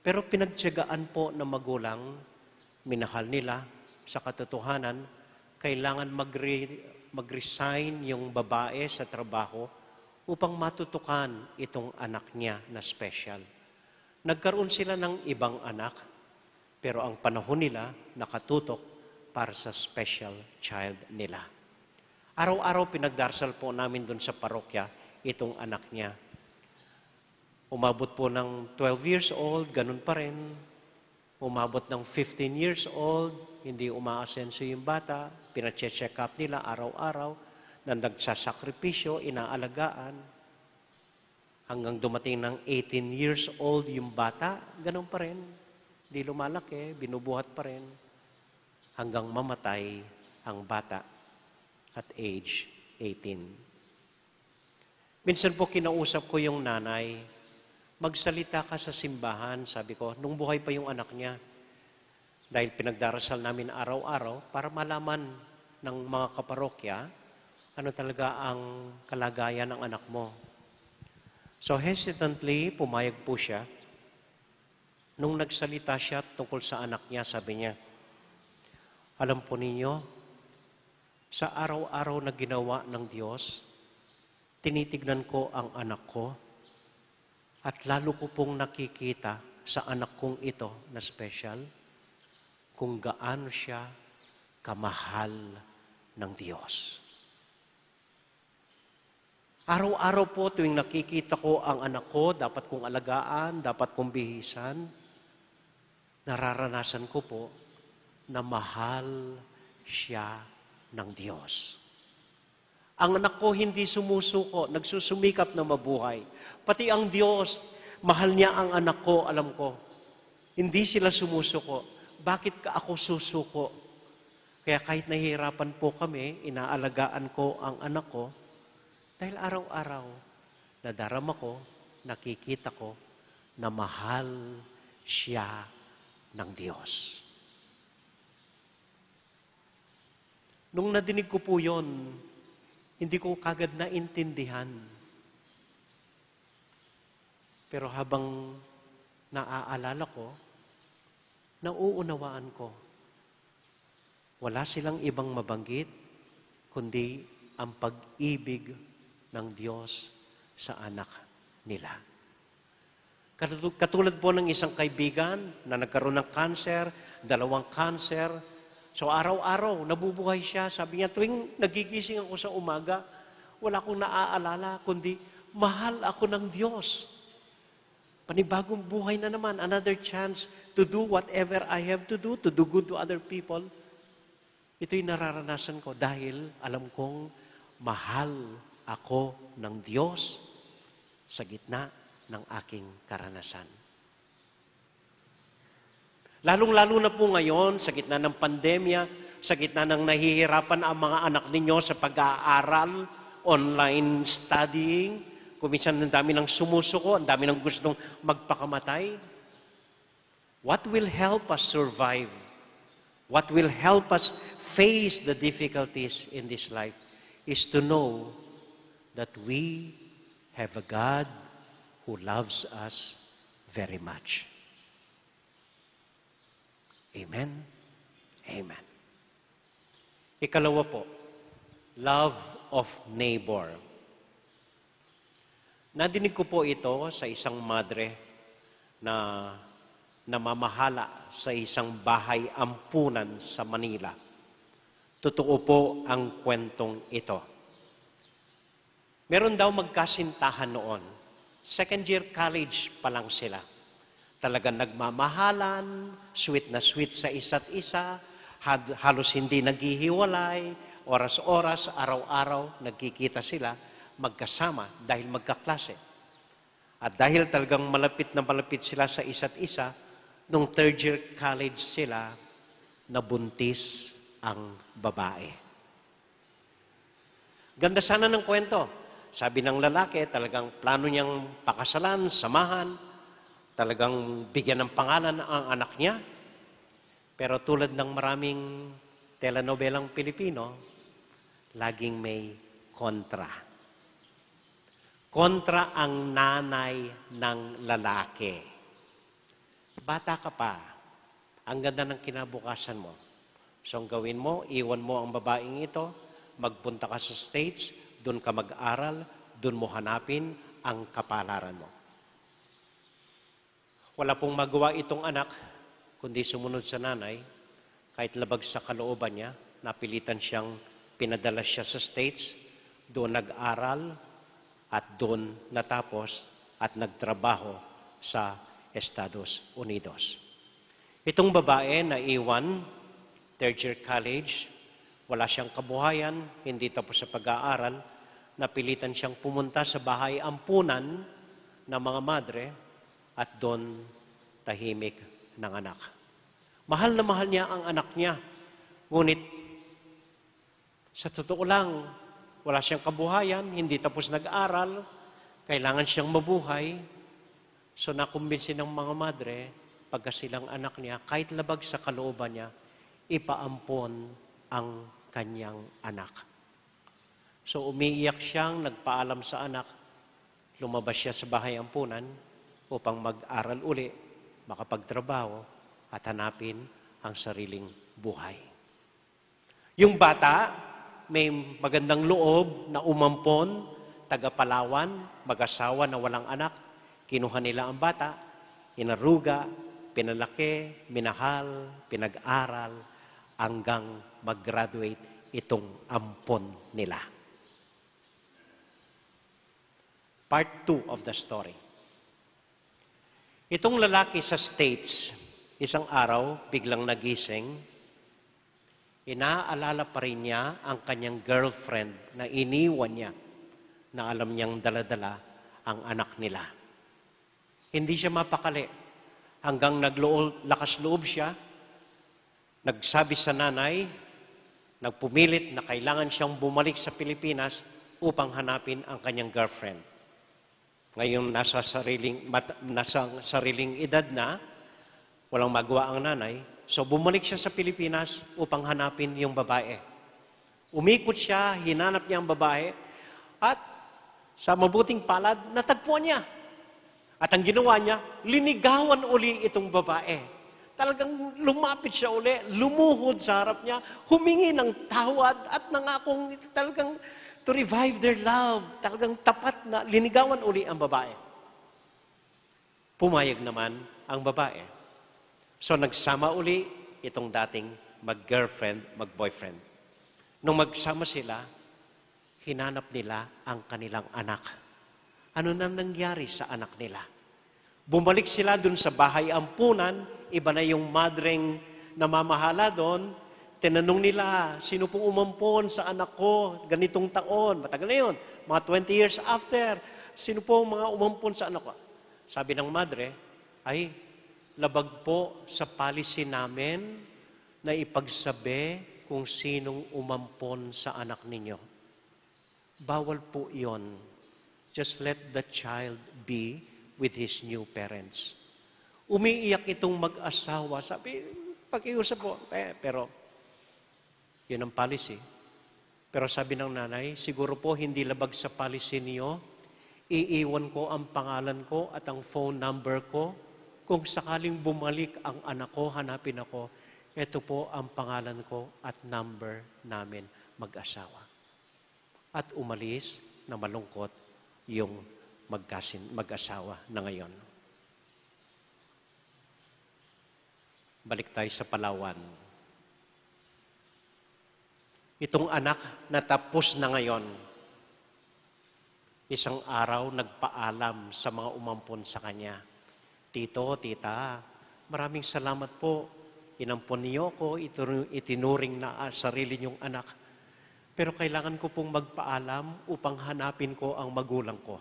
pero pinagtiyagaan po ng magulang, minahal nila sa katotohanan, kailangan mag-resign yung babae sa trabaho upang matutukan itong anak niya na special. Nagkaroon sila ng ibang anak, pero ang panahon nila nakatutok para sa special child nila. Araw-araw pinagdarasal po namin doon sa parokya itong anak niya. Umabot po ng 12 years old, ganun pa rin. Umabot ng 15 years old, hindi umaasenso yung bata. Pina-check up nila araw-araw na nagsasakripisyo, inaalagaan. Hanggang dumating ng 18 years old yung bata, ganun pa rin. Hindi lumalaki, binubuhat pa rin. Hanggang mamatay ang bata at age 18. Minsan po kinausap ko yung nanay, magsalita ka sa simbahan, sabi ko, nung buhay pa yung anak niya. Dahil pinagdarasal namin araw-araw para malaman ng mga kaparokya ano talaga ang kalagayan ng anak mo. So hesitantly, pumayag po siya. Nung nagsalita siya tungkol sa anak niya, sabi niya, alam po ninyo, sa araw-araw na ginawa ng Diyos, tinitignan ko ang anak ko at lalo ko pong nakikita sa anak kong ito na special kung gaano siya kamahal ng Diyos. Araw-araw po tuwing nakikita ko ang anak ko, dapat kong alagaan, dapat kong bihisan, nararanasan ko po na mahal siya ng Diyos. Ang anak ko hindi sumusuko, nagsusumikap na mabuhay. Pati ang Diyos, mahal niya ang anak ko, alam ko. Hindi sila sumusuko. Bakit ka ako susuko? Kaya kahit nahihirapan po kami, inaalagaan ko ang anak ko, dahil araw-araw, nadarama ko, nakikita ko, na mahal siya ng Diyos. Nung nadinig ko po yun, hindi ko kagad naintindihan. Pero habang naaalala ko, nauunawaan ko, wala silang ibang mabanggit, kundi ang pag-ibig ng Diyos sa anak nila. Katulad po ng isang kaibigan na nagkaroon ng cancer, 2 cancer. So araw-araw, nabubuhay siya. Sabi niya, tuwing nagigising ako sa umaga, wala akong naaalala, kundi mahal ako ng Diyos. Panibagong buhay na naman, another chance to do whatever I have to do good to other people. Ito'y nararanasan ko dahil alam kong mahal ako ng Diyos sa gitna ng aking karanasan. Lalong-lalo na po ngayon, sa gitna ng pandemya, sa gitna ng nahihirapan ang mga anak ninyo sa pag-aaral, online studying, kung minsan ang dami ng sumusuko, ang dami ng gustong magpakamatay. What will help us survive? What will help us face the difficulties in this life is to know that we have a God who loves us very much. Amen? Amen. Ikalawa po, love of neighbor. Nadinig ko po ito sa isang madre na namamahala sa isang bahay ampunan sa Manila. Totoo po ang kwentong ito. Meron daw magkasintahan noon. Second year college pa lang sila. Talagang nagmamahalan, sweet na sweet sa isa't isa, halos hindi naghihiwalay, oras-oras, araw-araw, nagkikita sila, magkasama dahil magkaklase. At dahil talagang malapit na malapit sila sa isa't isa, nung third year college sila, nabuntis ang babae. Ganda sana ng kwento. Sabi ng lalaki, talagang plano niyang pakasalan, samahan, talagang bigyan ng pangalan ang anak niya. Pero tulad ng maraming telenobelang Pilipino, laging may kontra. Kontra ang nanay ng lalaki. Bata ka pa, ang ganda ng kinabukasan mo. So ang gawin mo, iwan mo ang babaeng ito, magpunta ka sa States, doon ka mag-aral, doon mo hanapin ang kapalaran mo. Wala pong magawa itong anak, kundi sumunod sa nanay, kahit labag sa kalooban niya, napilitan siyang pinadala siya sa States, doon nag-aral, at doon natapos at nagtrabaho sa Estados Unidos. Itong babae na iwan, third year college, wala siyang kabuhayan, hindi tapos sa pag-aaral, napilitan siyang pumunta sa bahay ampunan ng mga madre at doon tahimik ng anak. Mahal na mahal niya ang anak niya. Ngunit, sa totoo lang, wala siyang kabuhayan, hindi tapos nag-aral, kailangan siyang mabuhay. So nakumbinsi ng mga madre, pagka silang anak niya, kahit labag sa kalooban niya, ipaampon ang kanyang anak. So umiiyak siyang nagpaalam sa anak, lumabas siya sa bahay ampunan upang mag-aral uli, makapagtrabaho at hanapin ang sariling buhay. Yung bata, may magandang loob na umampon, taga-Palawan, mag-asawa na walang anak, kinuha nila ang bata, inaruga, pinalaki, minahal, pinag-aral, hanggang mag-graduate itong ampon nila. Part 2 of the story. Itong lalaki sa States, isang araw, biglang nagising, inaalala pa rin niya ang kanyang girlfriend na iniwan niya na alam niyang daladala ang anak nila. Hindi siya mapakali. hanggang lakas loob siya, nagsabi sa nanay, nagpumilit na kailangan siyang bumalik sa Pilipinas upang hanapin ang kanyang girlfriend. Ngayon, nasa sariling edad na, walang magawa ang nanay, so bumalik siya sa Pilipinas upang hanapin yung babae. Umikot siya, hinanap niya ang babae, at sa mabuting palad, natagpuan niya. At ang ginawa niya, linigawan uli itong babae. Talagang lumapit siya uli, lumuhod sa harap niya, humingi ng tawad at nangakong talagang to revive their love. Talagang tapat na linigawan uli ang babae. Pumayag naman ang babae. So nagsama uli itong dating mag-girlfriend, mag-boyfriend. Nung magsama sila, hinanap nila ang kanilang anak. Ano na nangyari sa anak nila? Bumalik sila dun sa bahay ampunan, iba na yung madreng namamahala doon. Tinanong nila, sino pong umampon sa anak ko ganitong taon? Matagal na yun, mga 20 years after. Sino pong mga umampon sa anak ko? Sabi ng madre, ay, labag po sa policy namin na ipagsabi kung sinong umampon sa anak ninyo. Bawal po yon. Just let the child be with his new parents. Umiiyak itong mag-asawa. Sabi, pag-iusap po. Pero, yun ang policy. Pero sabi ng nanay, siguro po hindi labag sa policy niyo, iiwan ko ang pangalan ko at ang phone number ko. Kung sakaling bumalik ang anak ko, hanapin ako, ito po ang pangalan ko at number namin mag-asawa. At umalis na malungkot yung mag-asawa na ngayon. Balik tayo sa Palawan. Itong anak na tapos na ngayon, isang araw nagpaalam sa mga umampon sa kanya. Tito, tita, maraming salamat po. Inampon niyo ko, itinuring na sarili niyong anak. Pero kailangan ko pong magpaalam upang hanapin ko ang magulang ko.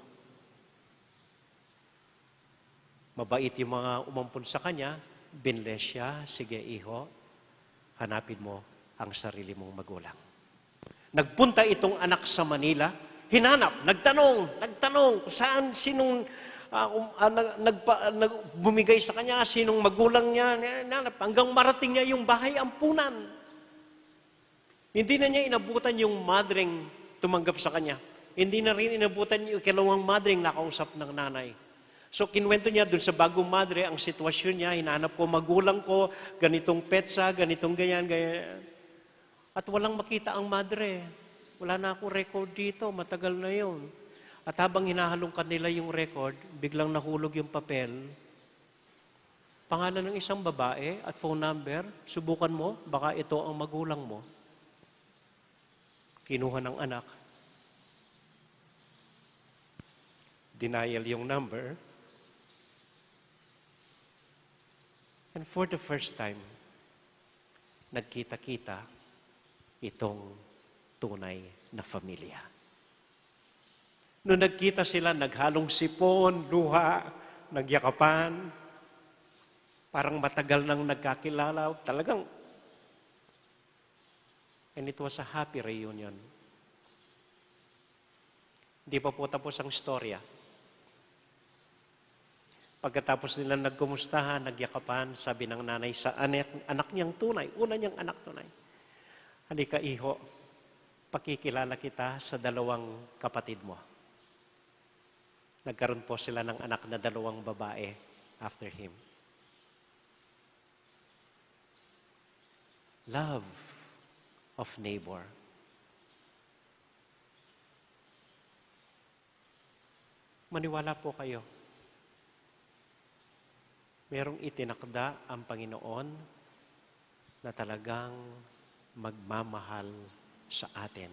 Mabait yung mga umampon sa kanya, binless siya, sige iho, hanapin mo ang sarili mong magulang. Nagpunta itong anak sa Manila, hinanap, nagtanong, saan, sinong bumigay sa kanya, sinong magulang niya, hinanap, hanggang marating niya yung bahay ampunan. Hindi na niya inabutan yung madreng tumanggap sa kanya. Hindi na rin inabutan yung ikalawang madreng nakausap ng nanay. So, kinwento niya dun sa bagong madre, ang sitwasyon niya, hinanap ko, magulang ko, ganitong petsa, ganitong ganyan. At walang makita ang madre. Wala na ako record dito, matagal na yun. At habang hinahalongkat nila yung record, biglang nahulog yung papel. Pangalan ng isang babae at phone number, subukan mo, baka ito ang magulang mo. Kinuha ng anak. Denial yung number. And for the first time, nagkita-kita itong tunay na pamilya. Noong nagkita sila, naghalong sipon, luha, nagyakapan, parang matagal nang nagkakilala. Talagang, and it was a happy reunion. Hindi pa po tapos ang storya. Pagkatapos nila nagkumustahan, nagyakapan, sabi ng nanay sa anak niyang tunay, una niyang anak tunay, halika iho, pakikilala kita sa dalawang kapatid mo. Nagkaroon po sila ng anak na dalawang babae after him. Love of neighbor. Maniwala po kayo. Merong itinakda ang Panginoon na talagang magmamahal sa atin.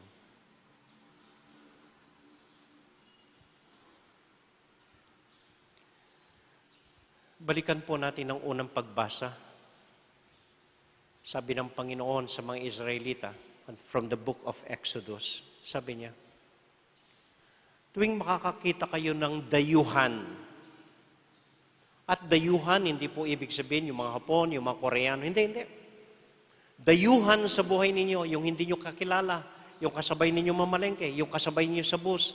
Balikan po natin ang unang pagbasa. Sabi ng Panginoon sa mga Israelita from the book of Exodus, sabi niya, tuwing makakakita kayo ng dayuhan At dayuhan, hindi po ibig sabihin yung mga Hapon, yung mga Koreano. Hindi. Dayuhan sa buhay ninyo, yung hindi nyo kakilala, yung kasabay ninyo mamalengke, yung kasabay ninyo sa bus,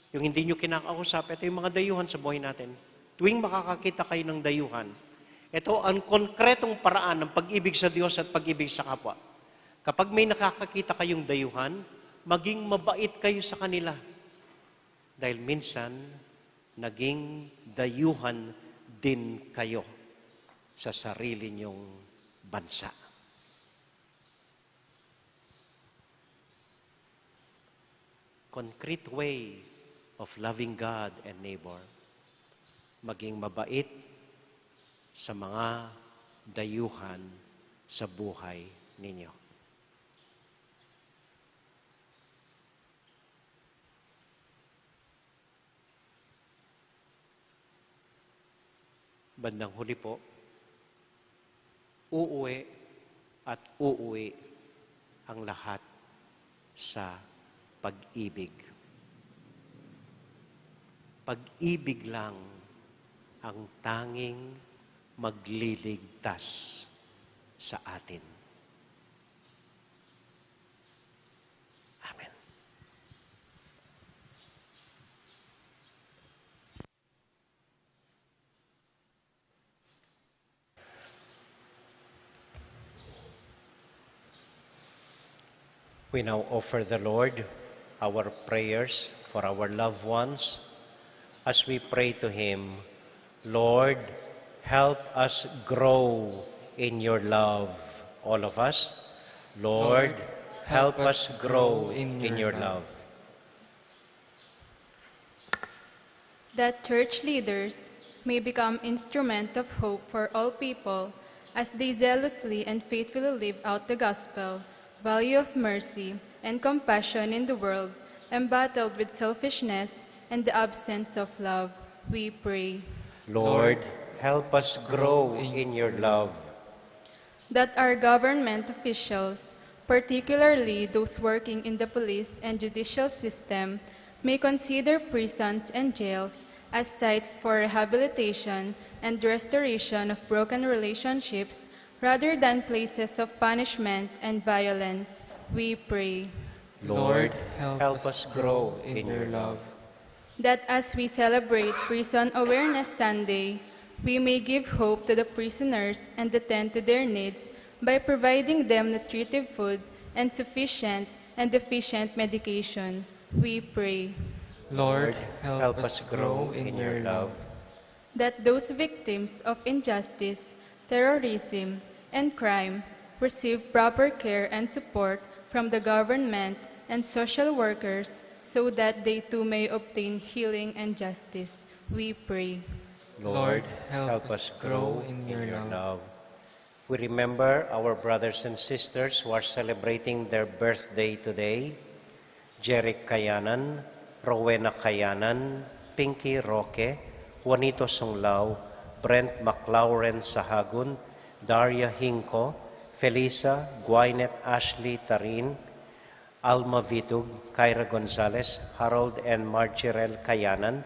yung hindi nyo kinakausap. Ito yung mga dayuhan sa buhay natin. Tuwing makakakita kayo ng dayuhan, ito ang konkretong paraan ng pag-ibig sa Diyos at pag-ibig sa kapwa. Kapag may nakakakita kayong dayuhan, maging mabait kayo sa kanila. Dahil minsan, naging dayuhan din kayo sa sarili niyong bansa. Concrete way of loving God and neighbor. Maging mabait sa mga dayuhan sa buhay ninyo. Bandang huli po, uuwi at uuwi ang lahat sa pag-ibig. Pag-ibig lang ang tanging magliligtas sa atin. Amen. We now offer the Lord our prayers for our loved ones as we pray to Him, Lord, help us grow in your love, all of us. Lord, help us grow in your love. That church leaders may become instrument of hope for all people as they zealously and faithfully live out the gospel, value of mercy and compassion in the world, embattled with selfishness and the absence of love, we pray. Lord, help us grow in your love. That our government officials, particularly those working in the police and judicial system, may consider prisons and jails as sites for rehabilitation and restoration of broken relationships rather than places of punishment and violence, we pray. Lord, help us grow in your love. That as we celebrate Prison Awareness Sunday, we may give hope to the prisoners and attend to their needs by providing them nutritive food and sufficient and efficient medication, we pray. Lord, help us grow in your love. That those victims of injustice, terrorism, and crime receive proper care and support from the government and social workers so that they too may obtain healing and justice, we pray. Lord, help us grow in your love. We remember our brothers and sisters who are celebrating their birthday today. Jeric Kayanan, Rowena Kayanan, Pinky Roque, Juanito Songlao, Brent McLauren Sahagun, Daria Hinco, Felisa, Gwyneth Ashley Tarin, Alma Vitug, Kyra Gonzalez, Harold and Marjorel Kayanan,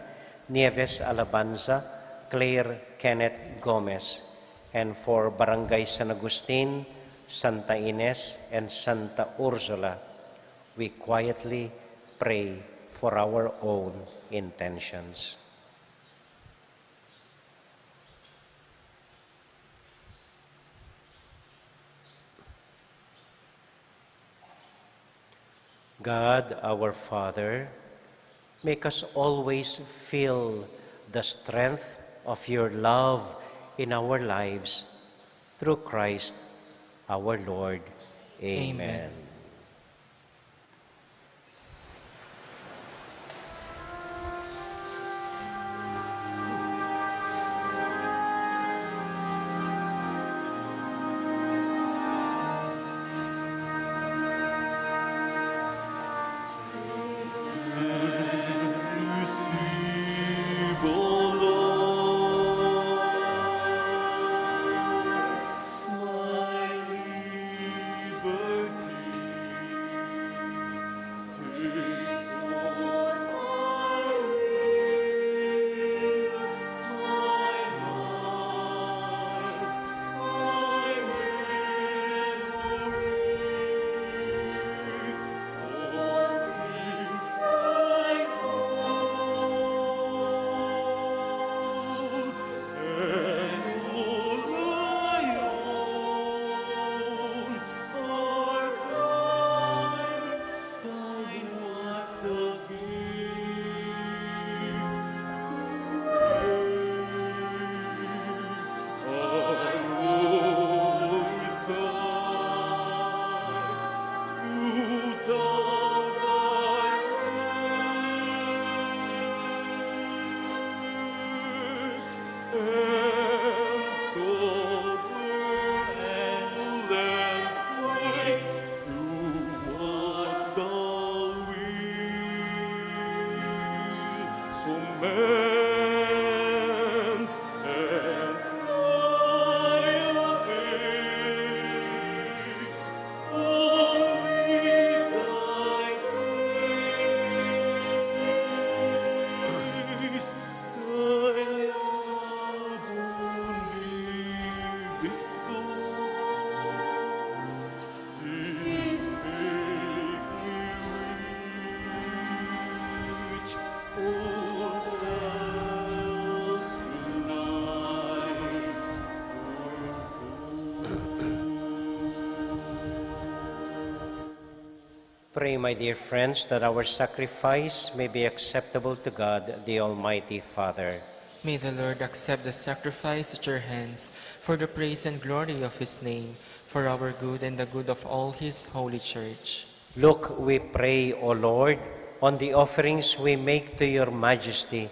Nieves Alabanza, Claire Kenneth Gomez, and for Barangay San Agustin, Santa Ines, and Santa Ursula, we quietly pray for our own intentions. God, our Father, make us always feel the strength of your love in our lives through Christ our Lord. Amen. Receive, O Lord, my liberty. Pray, my dear friends, that our sacrifice may be acceptable to God, the Almighty Father. May the Lord accept the sacrifice at your hands for the praise and glory of his name, for our good and the good of all his holy church. Look, we pray, O Lord, on the offerings we make to your majesty,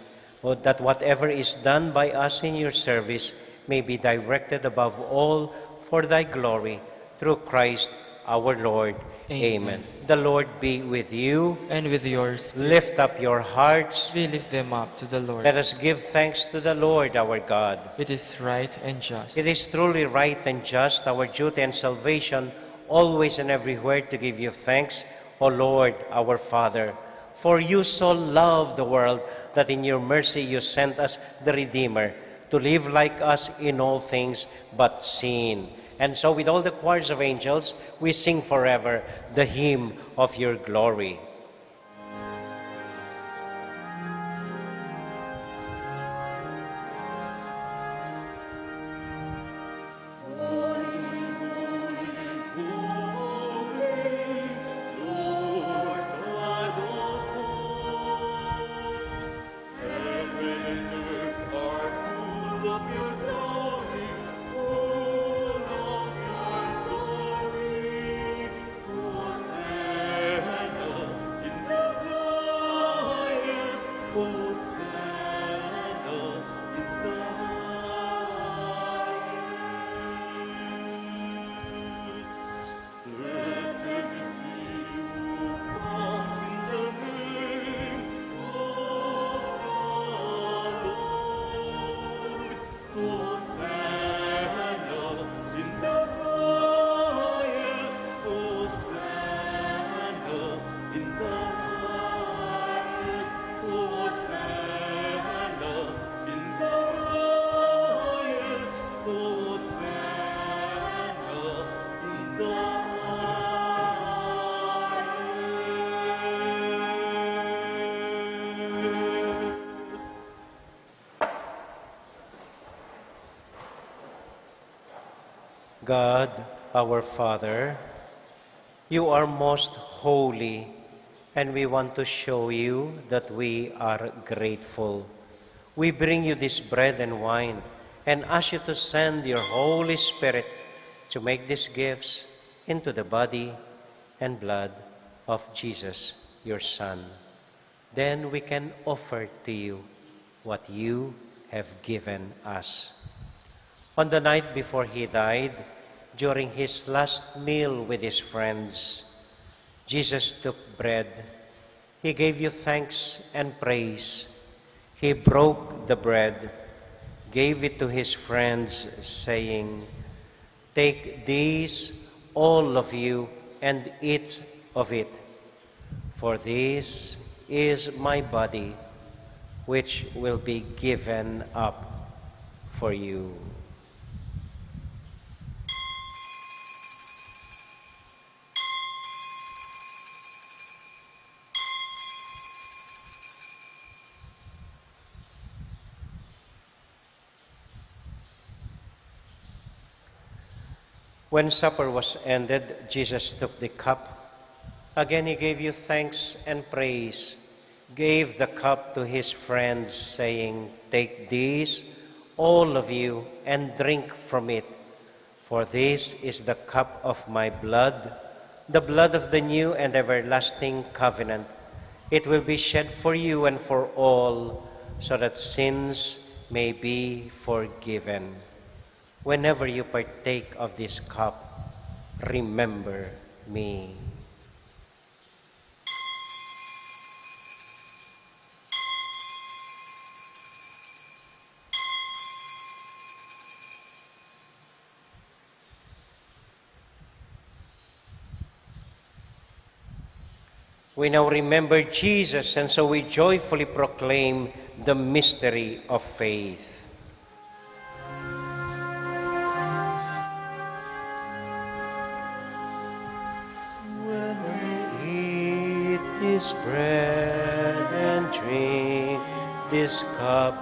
that whatever is done by us in your service may be directed above all for thy glory, through Christ our Lord. Amen. The Lord be with you. And with yours, Lift up your hearts. we lift them up to the Lord. Let us give thanks to the Lord our God. It is right and just. It is truly right and just, our duty and salvation, always and everywhere to give you thanks, O Lord, our Father. For you so loved the world that in your mercy you sent us the Redeemer, to live like us in all things but sin. And so with all the choirs of angels, we sing forever the hymn of your glory. God, our Father, you are most holy, and we want to show you that we are grateful. We bring you this bread and wine and ask you to send your Holy Spirit to make these gifts into the body and blood of Jesus, your Son. Then we can offer to you what you have given us. On the night before he died, during his last meal with his friends, Jesus took bread. He gave you thanks and praise. He broke the bread, gave it to his friends, saying, "Take these, all of you, and eat of it, for this is my body, which will be given up for you." When supper was ended, Jesus took the cup. Again he gave you thanks and praise, gave the cup to his friends, saying, "Take these, all of you, and drink from it, for this is the cup of my blood, the blood of the new and everlasting covenant. It will be shed for you and for all, so that sins may be forgiven. Whenever you partake of this cup, remember me." We now remember Jesus, and so we joyfully proclaim the mystery of faith. When we eat this bread and drink this cup,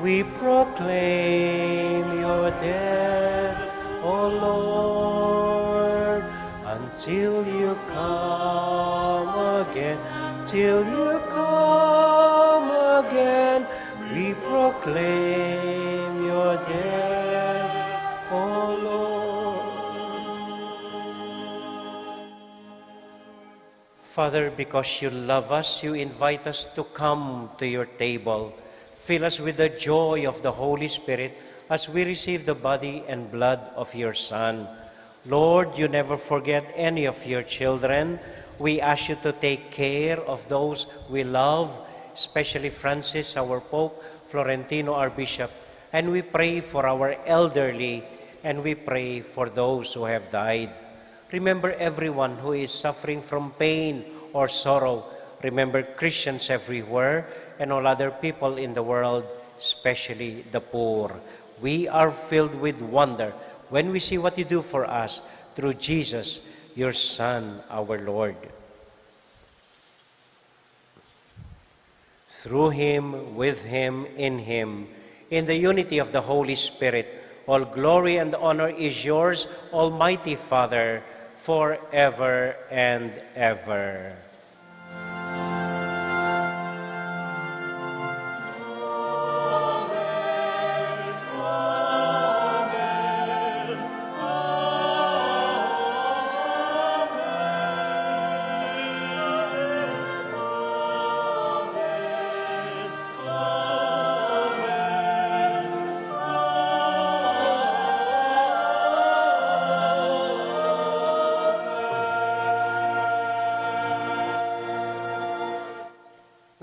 we proclaim your death, O Lord, until you come again. Till you come again, we proclaim your death, O Lord. Father, because you love us, you invite us to come to your table. Fill us with the joy of the Holy Spirit as we receive the body and blood of your Son. Lord, you never forget any of your children. We ask you to take care of those we love, especially Francis, our Pope, Florentino, our Bishop. And we pray for our elderly, and we pray for those who have died. Remember everyone who is suffering from pain or sorrow. Remember Christians everywhere and all other people in the world, especially the poor. We are filled with wonder when we see what you do for us through Jesus, your Son, our Lord. Through him, with him, in the unity of the Holy Spirit, all glory and honor is yours, Almighty Father, forever and ever.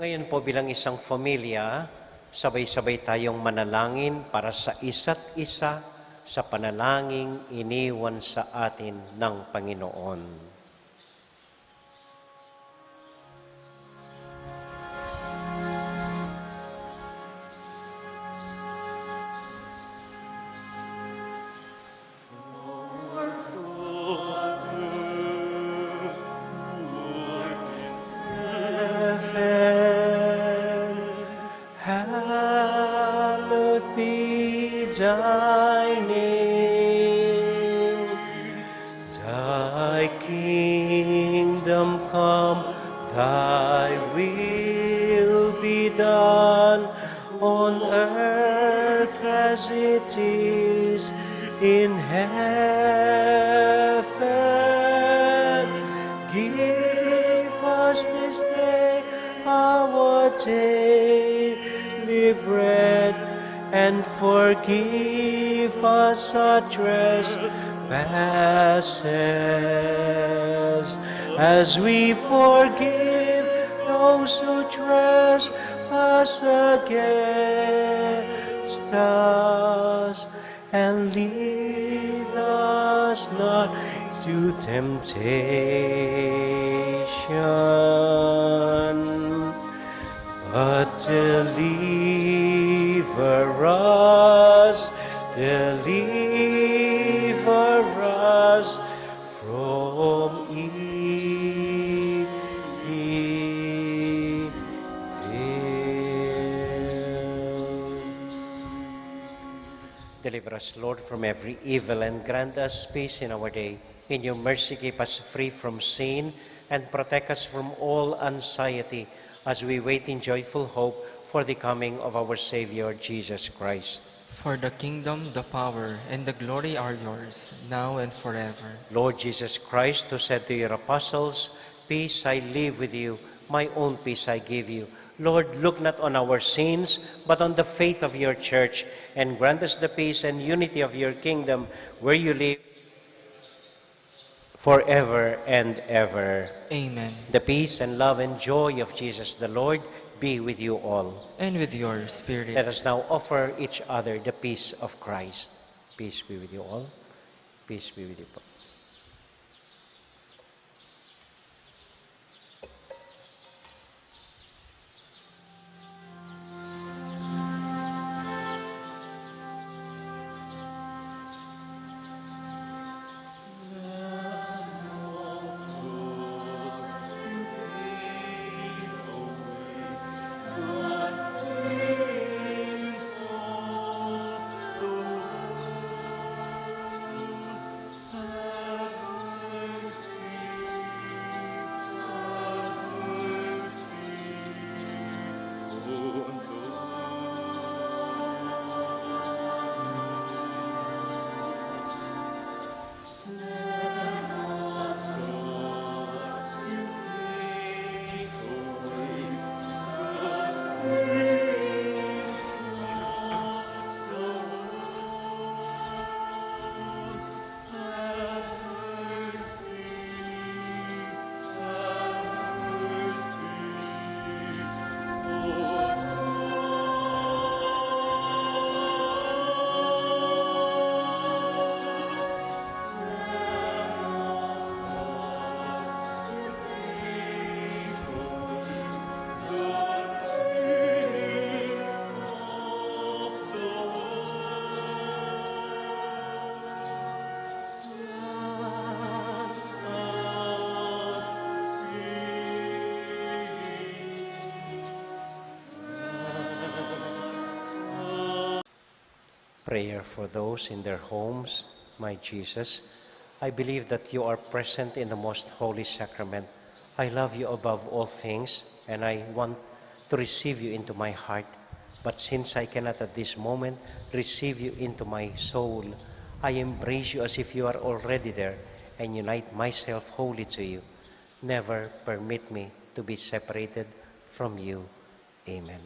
Ngayon po bilang isang pamilya, sabay-sabay tayong manalangin para sa isa't isa sa panalangin iniwan sa atin ng Panginoon. Thy name, thy kingdom come, thy will be done on earth as it is in heaven. Give us this day our daily bread, and forgive us our trespasses, as we forgive those who trespass against us. And lead us not to temptation, but deliver us from evil. Deliver us, Lord, from every evil, and grant us peace in our day. In your mercy, keep us free from sin and protect us from all anxiety as we wait in joyful hope for the coming of our Savior, Jesus Christ. For the kingdom, the power, and the glory are yours, now and forever. Lord Jesus Christ, who said to your apostles, "Peace I leave with you, my own peace I give you." Lord, look not on our sins, but on the faith of your church, and grant us the peace and unity of your kingdom, where you live forever and ever. Amen. The peace and love and joy of Jesus the Lord be with you all. And with your spirit. Let us now offer each other the peace of Christ. Peace be with you all. Peace be with you all. Prayer for those in their homes. My Jesus, I believe that you are present in the most holy sacrament. I love you above all things, and I want to receive you into my heart. But since I cannot at this moment receive you into my soul, I embrace you as if you are already there and unite myself wholly to you. Never permit me to be separated from you. Amen.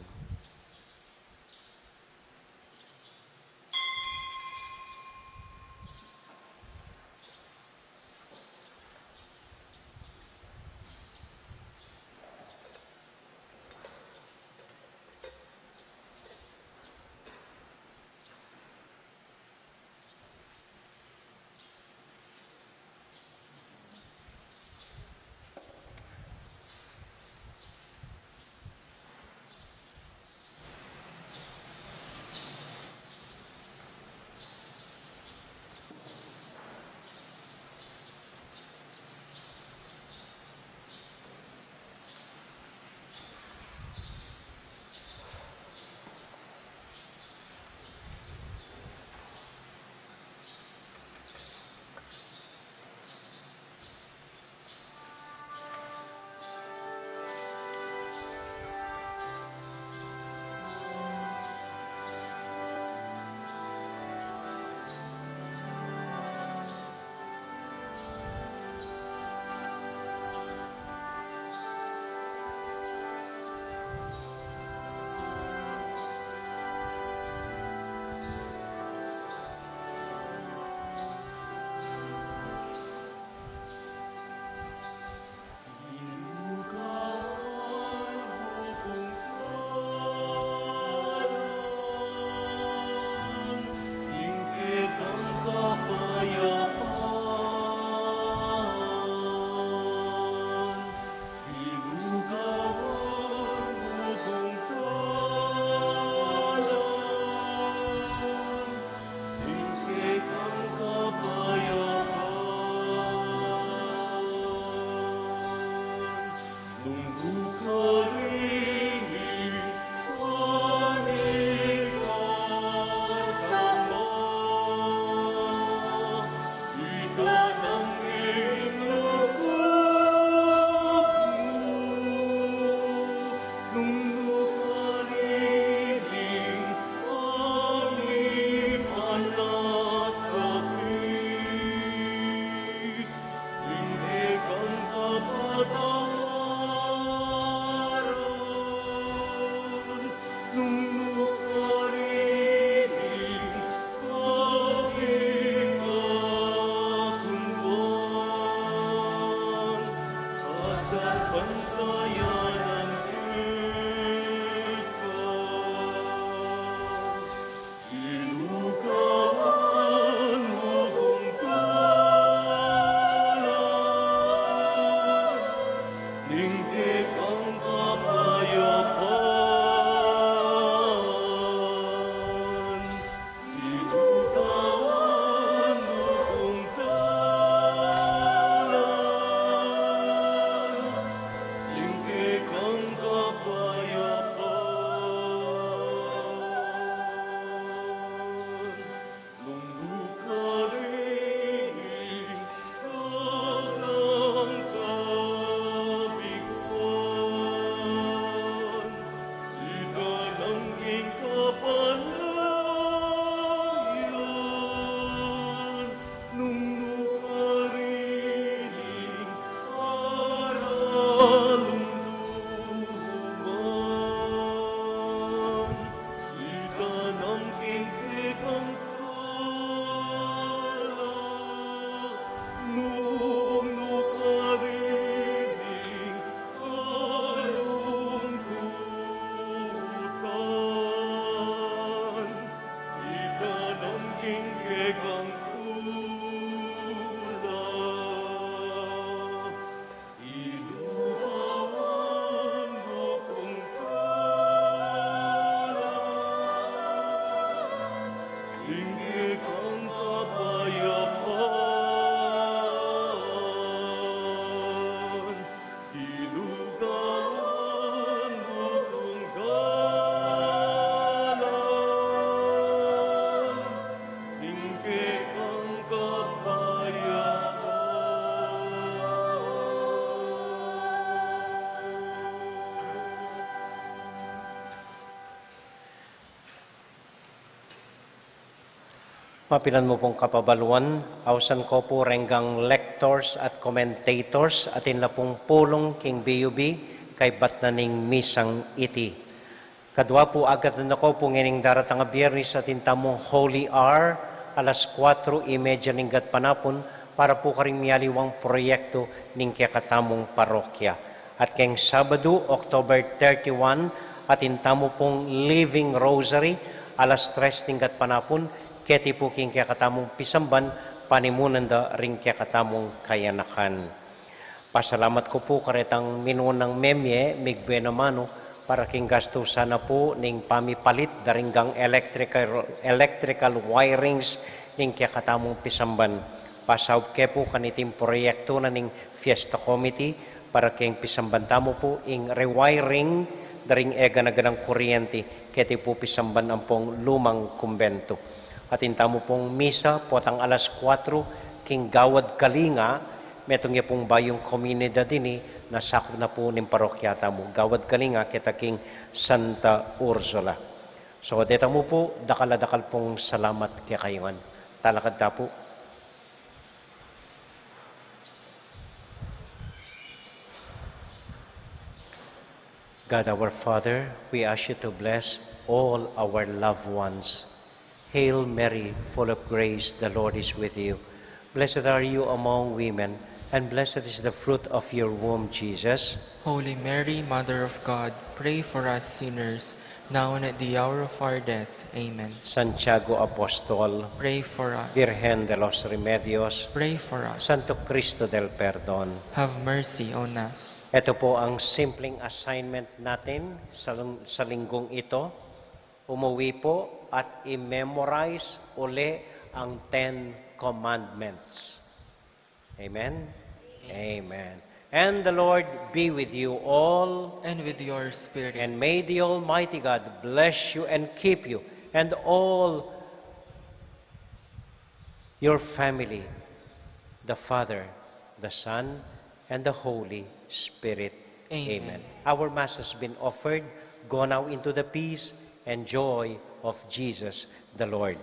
Mapilan mo pong kapabaluan, awsan ko po renggang lectors at commentators atin la pong pulong king BUB kay batnaning misang iti. Kadwa po agat na ko po ngining daratang nga biyernes atin tamong Holy Hour, alas 4:30 ning gat panapon, para po karing miyaliwang proyekto ning kakatamong parokya. At keng Sabado, October 31, atin tamo pong Living Rosary, alas 3 ning gat panapon, keti po king kakatamong pisamban, panimunan da ring kakatamong kayanakan. Pasalamat ko po karetang minunang memye, migbuena mano, para king gasto sana po ning pamipalit daringgang electrical wirings ning kakatamong pisamban. Pasaw ke po kaniting proyekto na ning Fiesta Committee, para king pisamban tamo po ing rewiring daring ega-naganang kuryente, keti po pisamban ang pong lumang kumbento. At intamo pong misa, potang alas 4, king Gawad Kalinga, metong pong bayong komunidad dini, nasakop na po ng parokyata mo. Gawad Kalinga, kita king Santa Ursula. So, deta mo po, dakal-dakal pong salamat kaya kayuan. Talakad ta po. God our Father, we ask you to bless all our loved ones. Hail Mary, full of grace, the Lord is with you. Blessed are you among women, and blessed is the fruit of your womb, Jesus. Holy Mary, Mother of God, pray for us sinners, now and at the hour of our death. Amen. Santiago Apostol, Pray for us. Virgen de los Remedios, Pray for us. Santo Cristo del Perdón. Have mercy on us. Ito po ang simpleng assignment natin sa linggong ito. Umuwi po at i-memorize uli ang 10 Commandments. Amen? Amen. And the Lord be with you all. And with your spirit. And may the Almighty God bless you and keep you and all your family, the Father, the Son, and the Holy Spirit. Amen. Our Mass has been offered. Go now into the peace and joy of Jesus the Lord.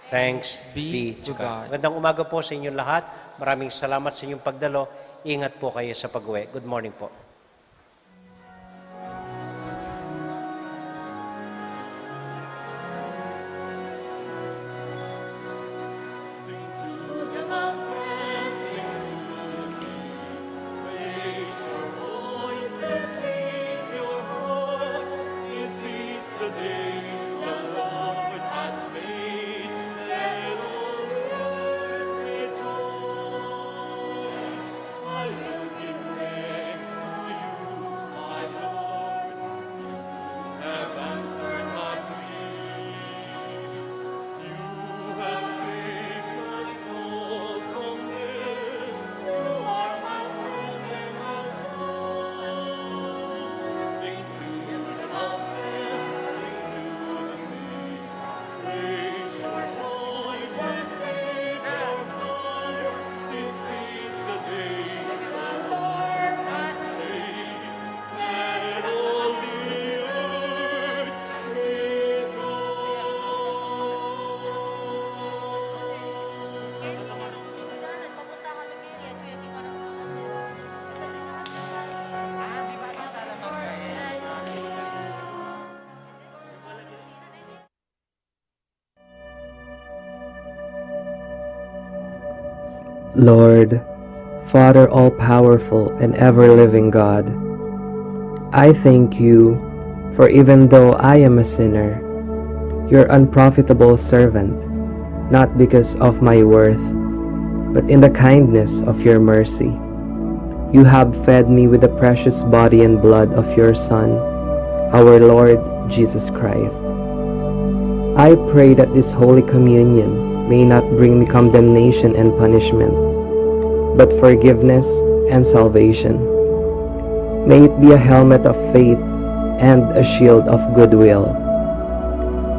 Thanks be to God. Magandang umaga po sa inyong lahat. Maraming salamat sa inyong pagdalo. Ingat po kayo sa pag-uwi. Good morning po. Sing to the mountains, sing to the sea. Raise your voices, lift your hearts. This is the day the Lord has made. Let all the earth rejoice. I will give thanks to you, my Lord. You have answered my plea. You have saved my soul from death. You are my strength and my song. Sing to the mountains, sing to the sea. Raise your voices, lift your hearts. This is the day the Lord has made. Let all the earth Lord, Father all-powerful and ever-living God, I thank you for even though I am a sinner, your unprofitable servant, not because of my worth, but in the kindness of your mercy. You have fed me with the precious body and blood of your Son, our Lord Jesus Christ. I pray that this Holy Communion may not bring me condemnation and punishment, but forgiveness and salvation. May it be a helmet of faith and a shield of goodwill.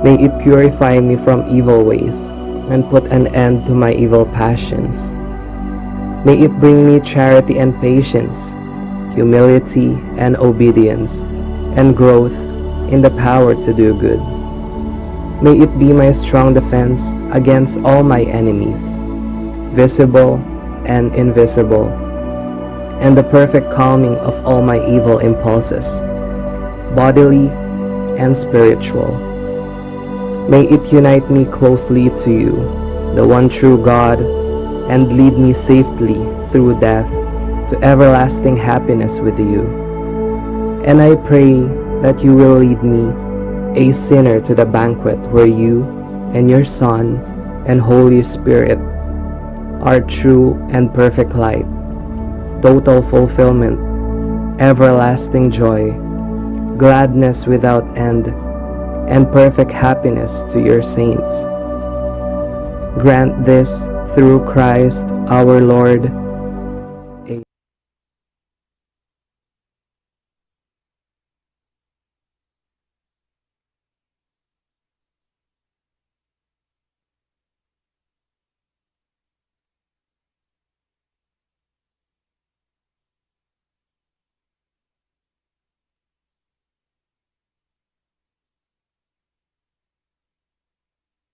May it purify me from evil ways and put an end to my evil passions. May it bring me charity and patience, humility and obedience, and growth in the power to do good. May it be my strong defense against all my enemies, visible and invisible, and the perfect calming of all my evil impulses, bodily and spiritual. May it unite me closely to you, the one true God, and lead me safely through death to everlasting happiness with you. And I pray that you will lead me, a sinner, to the banquet where you and your Son and Holy Spirit are true and perfect light, total fulfillment, everlasting joy, gladness without end, and perfect happiness to your saints. Grant this through Christ our Lord.